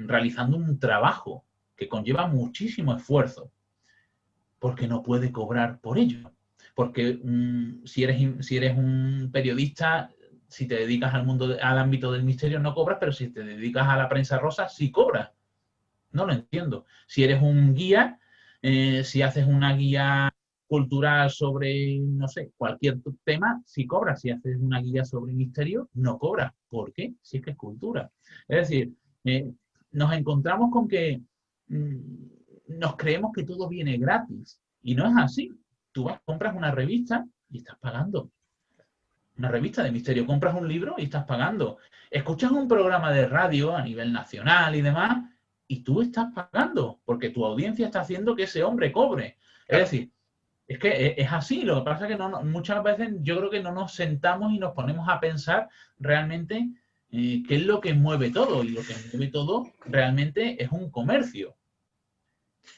realizando un trabajo que conlleva muchísimo esfuerzo, porque no puede cobrar por ello. Porque si eres un periodista, si te dedicas al ámbito del misterio no cobras, pero si te dedicas a la prensa rosa sí cobras. No lo entiendo. Si eres un guía, si haces una guía cultural sobre, no sé, cualquier tema, sí cobras. Si haces una guía sobre misterio, no cobras. ¿Por qué? Si es que es cultura. Es decir, nos encontramos con que nos creemos que todo viene gratis. Y no es así. Tú compras una revista y estás pagando. Una revista de misterio. Compras un libro y estás pagando. Escuchas un programa de radio a nivel nacional y demás y tú estás pagando porque tu audiencia está haciendo que ese hombre cobre. Es decir, es que es así. Lo que pasa es que muchas veces yo creo que no nos sentamos y nos ponemos a pensar realmente qué es lo que mueve todo. Y lo que mueve todo realmente es un comercio.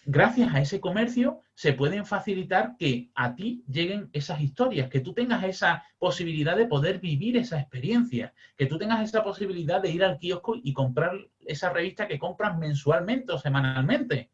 Gracias a ese comercio se pueden facilitar que a ti lleguen esas historias, que tú tengas esa posibilidad de poder vivir esa experiencia, que tú tengas esa posibilidad de ir al kiosco y comprar esa revista que compras mensualmente o semanalmente.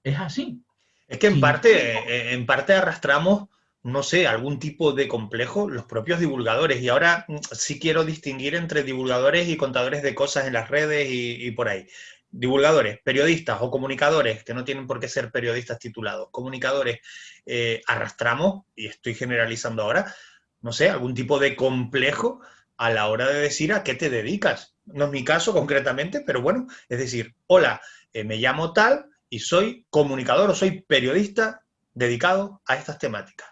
Es así. Es que en parte arrastramos, no sé, algún tipo de complejo los propios divulgadores. Y ahora sí quiero distinguir entre divulgadores y contadores de cosas en las redes y por ahí. Divulgadores, periodistas o comunicadores, que no tienen por qué ser periodistas titulados, comunicadores, arrastramos, y estoy generalizando ahora, no sé, algún tipo de complejo a la hora de decir a qué te dedicas. No es mi caso concretamente, pero bueno, es decir, hola, me llamo tal y soy comunicador o soy periodista dedicado a estas temáticas.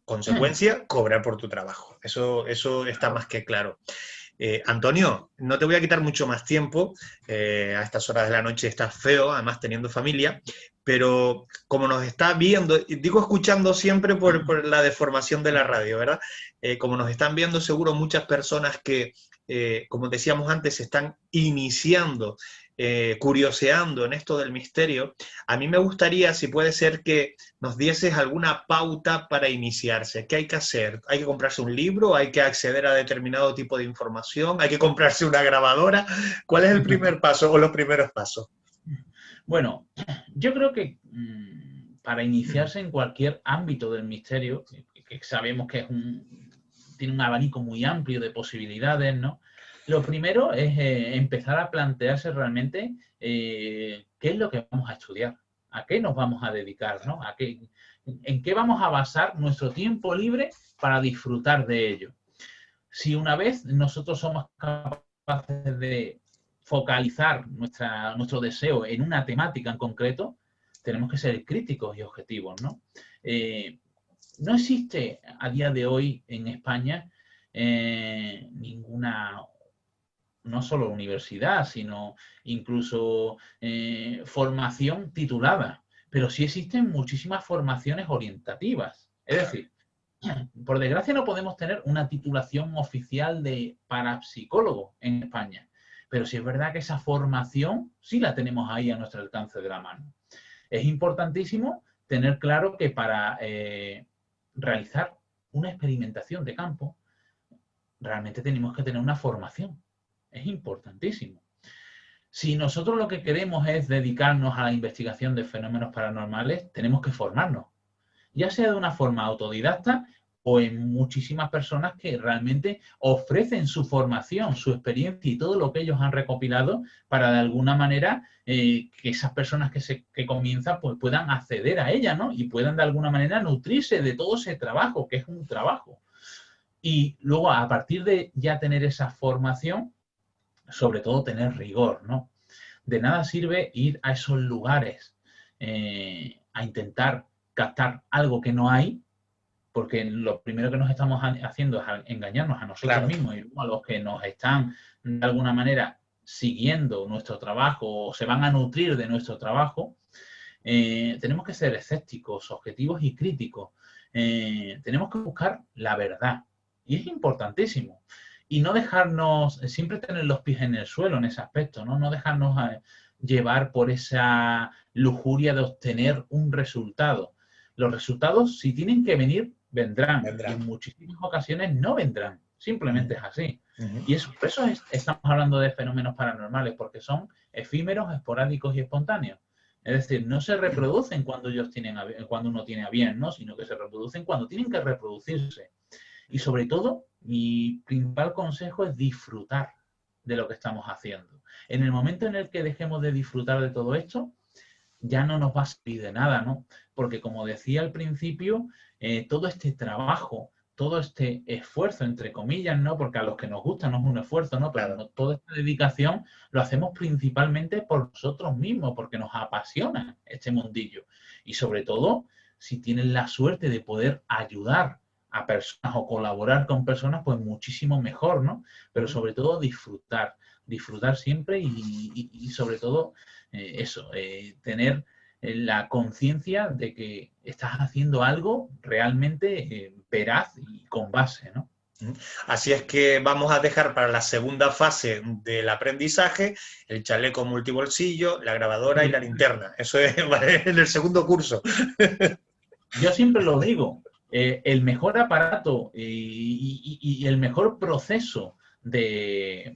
Consecuencia, cobrar por tu trabajo. Eso está más que claro. Antonio, no te voy a quitar mucho más tiempo, a estas horas de la noche estás feo, además teniendo familia, pero como nos está viendo, digo escuchando siempre por la deformación de la radio, ¿verdad? Como nos están viendo seguro muchas personas que, como decíamos antes, están iniciando curioseando en esto del misterio, a mí me gustaría, si puede ser, que nos dieses alguna pauta para iniciarse. ¿Qué hay que hacer? ¿Hay que comprarse un libro? ¿Hay que acceder a determinado tipo de información? ¿Hay que comprarse una grabadora? ¿Cuál es el primer paso o los primeros pasos? Bueno, yo creo que para iniciarse en cualquier ámbito del misterio, que sabemos que tiene un abanico muy amplio de posibilidades, ¿no? Lo primero es empezar a plantearse realmente qué es lo que vamos a estudiar, a qué nos vamos a dedicar, ¿no? En qué vamos a basar nuestro tiempo libre para disfrutar de ello. Si una vez nosotros somos capaces de focalizar nuestro deseo en una temática en concreto, tenemos que ser críticos y objetivos, ¿no? No existe a día de hoy en España ninguna, no solo universidad, sino incluso formación titulada, pero sí existen muchísimas formaciones orientativas. Es decir, por desgracia no podemos tener una titulación oficial de parapsicólogo en España, pero sí es verdad que esa formación sí la tenemos ahí a nuestro alcance de la mano. Es importantísimo tener claro que para realizar una experimentación de campo, realmente tenemos que tener una formación. Es importantísimo. Si nosotros lo que queremos es dedicarnos a la investigación de fenómenos paranormales, tenemos que formarnos, ya sea de una forma autodidacta o en muchísimas personas que realmente ofrecen su formación, su experiencia y todo lo que ellos han recopilado para de alguna manera que esas personas que comienzan pues puedan acceder a ella, ¿no? Y puedan de alguna manera nutrirse de todo ese trabajo, que es un trabajo. Y luego, a partir de ya tener esa formación, sobre todo tener rigor, ¿no? De nada sirve ir a esos lugares a intentar captar algo que no hay, porque lo primero que nos estamos haciendo es engañarnos a nosotros mismos y a los que nos están de alguna manera siguiendo nuestro trabajo o se van a nutrir de nuestro trabajo. Tenemos que ser escépticos, objetivos y críticos. Tenemos que buscar la verdad y es importantísimo. Y no dejarnos, siempre tener los pies en el suelo en ese aspecto, ¿no? No dejarnos llevar por esa lujuria de obtener un resultado. Los resultados, si tienen que venir, vendrán. Y en muchísimas ocasiones no vendrán. Simplemente es así. Y por eso estamos hablando de fenómenos paranormales, porque son efímeros, esporádicos y espontáneos. Es decir, no se reproducen cuando uno tiene a bien, ¿no? Sino que se reproducen cuando tienen que reproducirse. Y sobre todo, mi principal consejo es disfrutar de lo que estamos haciendo. En el momento en el que dejemos de disfrutar de todo esto, ya no nos va a servir de nada, ¿no? Porque como decía al principio, todo este trabajo, todo este esfuerzo, entre comillas, ¿no? Porque a los que nos gusta no es un esfuerzo, ¿no? Pero toda esta dedicación lo hacemos principalmente por nosotros mismos, porque nos apasiona este mundillo. Y sobre todo, si tienen la suerte de poder ayudar a personas o colaborar con personas, pues muchísimo mejor, ¿no? Pero sobre todo disfrutar siempre y sobre todo tener la conciencia de que estás haciendo algo realmente veraz y con base, ¿no? Así es que vamos a dejar para la segunda fase del aprendizaje el chaleco multibolsillo, la grabadora y la linterna. Eso es en el segundo curso. Yo siempre lo digo. El mejor aparato y el mejor proceso de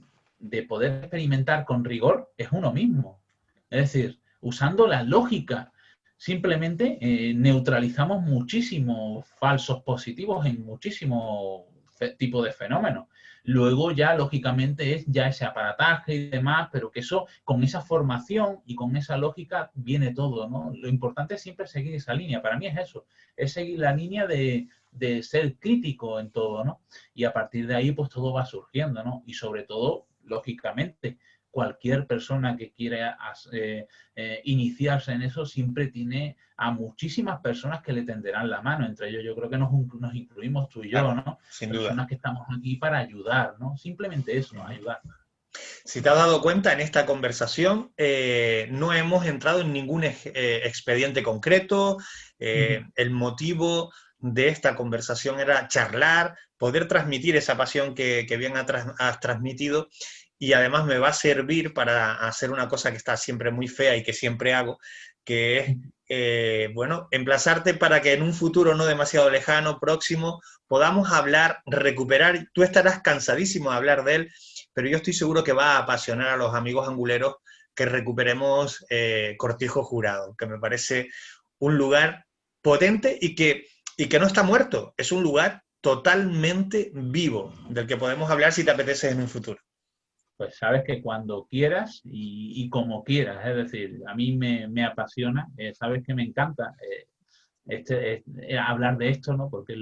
poder experimentar con rigor es uno mismo. Es decir, usando la lógica, simplemente neutralizamos muchísimos falsos positivos en muchísimos tipos de fenómenos. Luego ya, lógicamente, es ya ese aparataje y demás, pero que eso, con esa formación y con esa lógica, viene todo, ¿no? Lo importante es siempre seguir esa línea. Para mí es eso, es seguir la línea de ser crítico en todo, ¿no? Y a partir de ahí, pues todo va surgiendo, ¿no? Y sobre todo, lógicamente, cualquier persona que quiera iniciarse en eso siempre tiene a muchísimas personas que le tenderán la mano. Entre ellos yo creo que nos incluimos tú y yo, ¿no? Sin duda. Personas que estamos aquí para ayudar, ¿no? Simplemente eso, ayudar. Si te has dado cuenta, en esta conversación no hemos entrado en ningún expediente concreto. El motivo de esta conversación era charlar, poder transmitir esa pasión que bien has transmitido. y además me va a servir para hacer una cosa que está siempre muy fea y que siempre hago, que es, bueno, emplazarte para que en un futuro no demasiado lejano, próximo, podamos hablar, recuperar. Tú estarás cansadísimo de hablar de él, pero yo estoy seguro que va a apasionar a los amigos anguleros que recuperemos Cortijo Jurado, que me parece un lugar potente y que no está muerto. Es un lugar totalmente vivo, del que podemos hablar si te apetece en un futuro. Pues sabes que cuando quieras y como quieras, es decir, a mí me apasiona, sabes que me encanta hablar de esto, ¿no? Porque es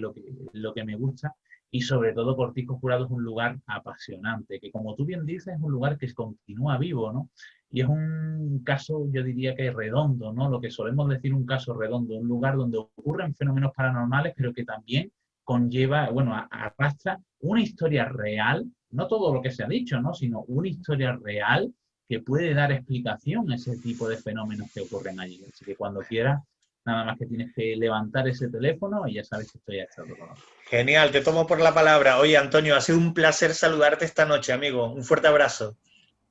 lo que me gusta, y sobre todo Cortijo Jurado es un lugar apasionante, que como tú bien dices, es un lugar que continúa vivo, ¿no? Y es un caso, yo diría que redondo, ¿no? Lo que solemos decir un caso redondo, un lugar donde ocurren fenómenos paranormales, pero que también conlleva, bueno, arrastra una historia real, no todo lo que se ha dicho, ¿no? Sino una historia real que puede dar explicación a ese tipo de fenómenos que ocurren allí. Así que cuando quieras, nada más que tienes que levantar ese teléfono y ya sabes que estoy a tu lado. Genial, te tomo por la palabra. Oye, Antonio, ha sido un placer saludarte esta noche, amigo. Un fuerte abrazo.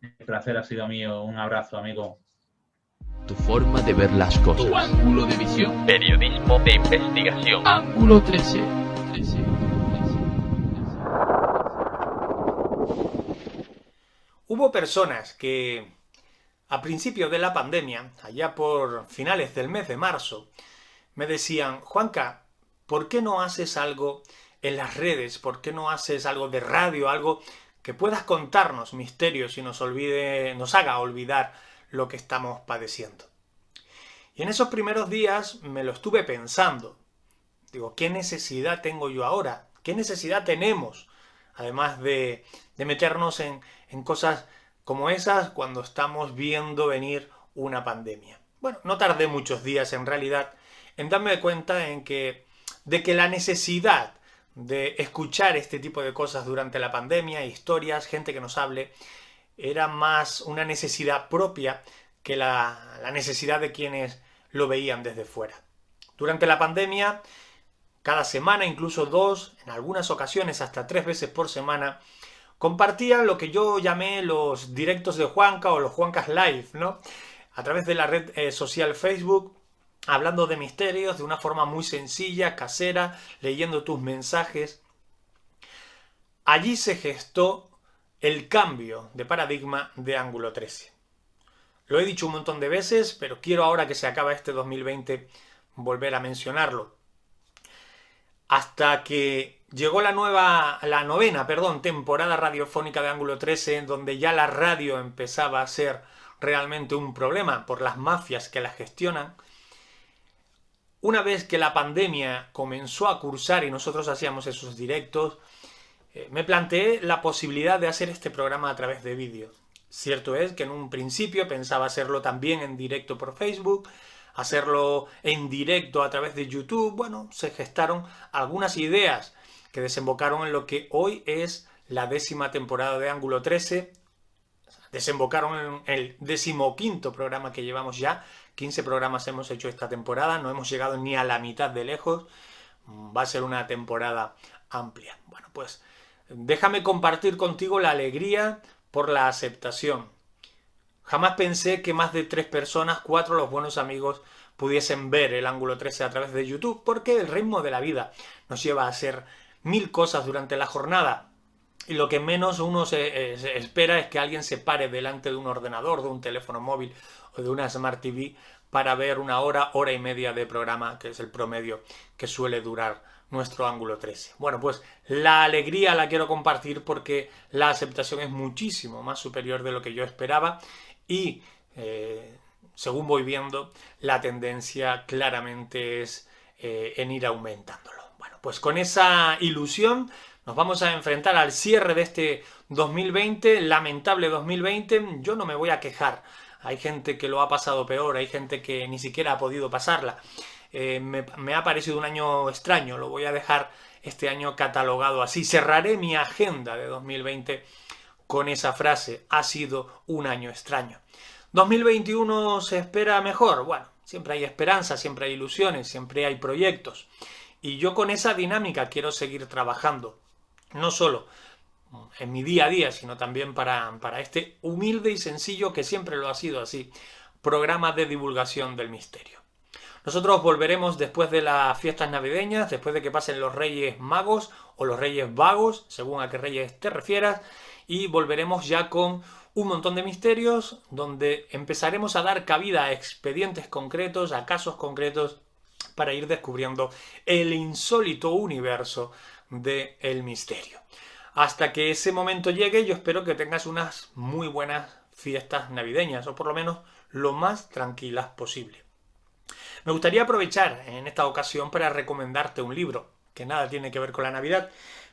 El placer ha sido mío. Un abrazo, amigo. Tu forma de ver las cosas. Tu ángulo de visión. Periodismo de investigación. Ángulo 13. Hubo personas que a principio de la pandemia, allá por finales del mes de marzo, me decían: Juanca, ¿por qué no haces algo en las redes? ¿Por qué no haces algo de radio? Algo que puedas contarnos misterios y nos haga olvidar lo que estamos padeciendo. Y en esos primeros días me lo estuve pensando. Digo, ¿qué necesidad tengo yo ahora? ¿Qué necesidad tenemos? Además de meternos en cosas como esas cuando estamos viendo venir una pandemia. Bueno, no tardé muchos días en realidad en darme cuenta de que la necesidad de escuchar este tipo de cosas durante la pandemia, historias, gente que nos hable, era más una necesidad propia que la necesidad de quienes lo veían desde fuera. Durante la pandemia, cada semana, incluso 2, en algunas ocasiones hasta 3 veces por semana, compartía lo que yo llamé los directos de Juanca o los Juancas Live, ¿no? A través de la red social Facebook, hablando de misterios de una forma muy sencilla, casera, leyendo tus mensajes. Allí se gestó el cambio de paradigma de Ángulo 13. Lo he dicho un montón de veces, pero quiero ahora que se acaba este 2020 volver a mencionarlo. Hasta que llegó la novena temporada radiofónica de Ángulo 13, en donde ya la radio empezaba a ser realmente un problema por las mafias que la gestionan. Una vez que la pandemia comenzó a cursar y nosotros hacíamos esos directos, me planteé la posibilidad de hacer este programa a través de vídeo. Cierto es que en un principio pensaba hacerlo también en directo por Facebook, hacerlo en directo a través de YouTube. Bueno, se gestaron algunas ideas que desembocaron en lo que hoy es la 10ª temporada de Ángulo 13. Desembocaron en el 15º programa que llevamos ya. 15 programas hemos hecho esta temporada, no hemos llegado ni a la mitad de lejos. Va a ser una temporada amplia. Bueno, pues déjame compartir contigo la alegría por la aceptación. Jamás pensé que más de 3 personas, 4 los buenos amigos, pudiesen ver el Ángulo 13 a través de YouTube, porque el ritmo de la vida nos lleva a hacer 1000 cosas durante la jornada. Y lo que menos uno se espera es que alguien se pare delante de un ordenador, de un teléfono móvil o de una Smart TV para ver 1 hora, hora y media de programa, que es el promedio que suele durar nuestro Ángulo 13. Bueno, pues la alegría la quiero compartir porque la aceptación es muchísimo más superior de lo que yo esperaba y, según voy viendo, la tendencia claramente es en ir aumentándolo. Bueno, pues con esa ilusión nos vamos a enfrentar al cierre de este 2020, lamentable 2020. Yo no me voy a quejar. Hay gente que lo ha pasado peor, hay gente que ni siquiera ha podido pasarla. Me ha parecido un año extraño, lo voy a dejar este año catalogado así. Cerraré mi agenda de 2020 con esa frase: ha sido un año extraño. 2021 se espera mejor. Bueno, siempre hay esperanza, siempre hay ilusiones, siempre hay proyectos. Y yo con esa dinámica quiero seguir trabajando. No solo en mi día a día, sino también para este humilde y sencillo, que siempre lo ha sido así, programa de divulgación del misterio. Nosotros volveremos después de las fiestas navideñas, después de que pasen los Reyes Magos o los Reyes Vagos, según a qué reyes te refieras, y volveremos ya con un montón de misterios, donde empezaremos a dar cabida a expedientes concretos, a casos concretos, para ir descubriendo el insólito universo del misterio. Hasta que ese momento llegue, yo espero que tengas unas muy buenas fiestas navideñas, o por lo menos lo más tranquilas posible. Me gustaría aprovechar en esta ocasión para recomendarte un libro que nada tiene que ver con la Navidad,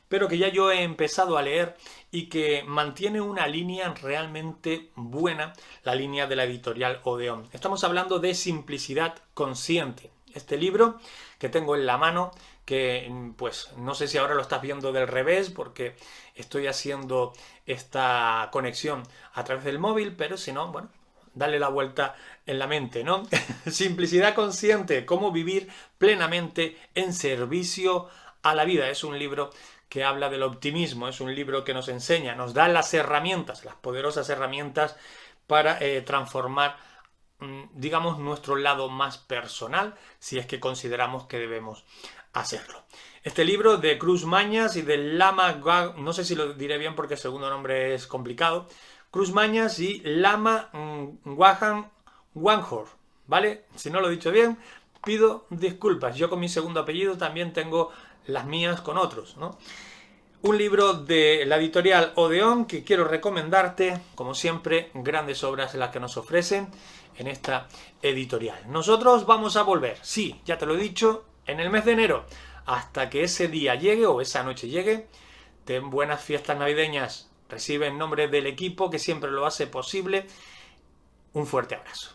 pero que ya yo he empezado a leer y que mantiene una línea realmente buena, la línea de la editorial Odeón. Estamos hablando de Simplicidad Consciente. Este libro que tengo en la mano, que pues no sé si ahora lo estás viendo del revés porque estoy haciendo esta conexión a través del móvil, pero si no, bueno, dale la vuelta en la mente, ¿no? Simplicidad Consciente, cómo vivir plenamente en servicio a la vida. Es un libro que habla del optimismo, es un libro que nos enseña, nos da las herramientas, las poderosas herramientas para transformar, digamos, nuestro lado más personal, si es que consideramos que debemos hacerlo. Este libro de Cruz Mañas y de Lama, no sé si lo diré bien porque el segundo nombre es complicado, Cruz Mañas y Lama Wahan Wanhor, ¿vale? Si no lo he dicho bien, pido disculpas. Yo con mi segundo apellido también tengo las mías con otros, ¿no? Un libro de la editorial Odeón que quiero recomendarte, como siempre, grandes obras las que nos ofrecen en esta editorial. Nosotros vamos a volver, sí, ya te lo he dicho, en el mes de enero. Hasta que ese día llegue o esa noche llegue, ten buenas fiestas navideñas. Recibe en nombre del equipo que siempre lo hace posible un fuerte abrazo.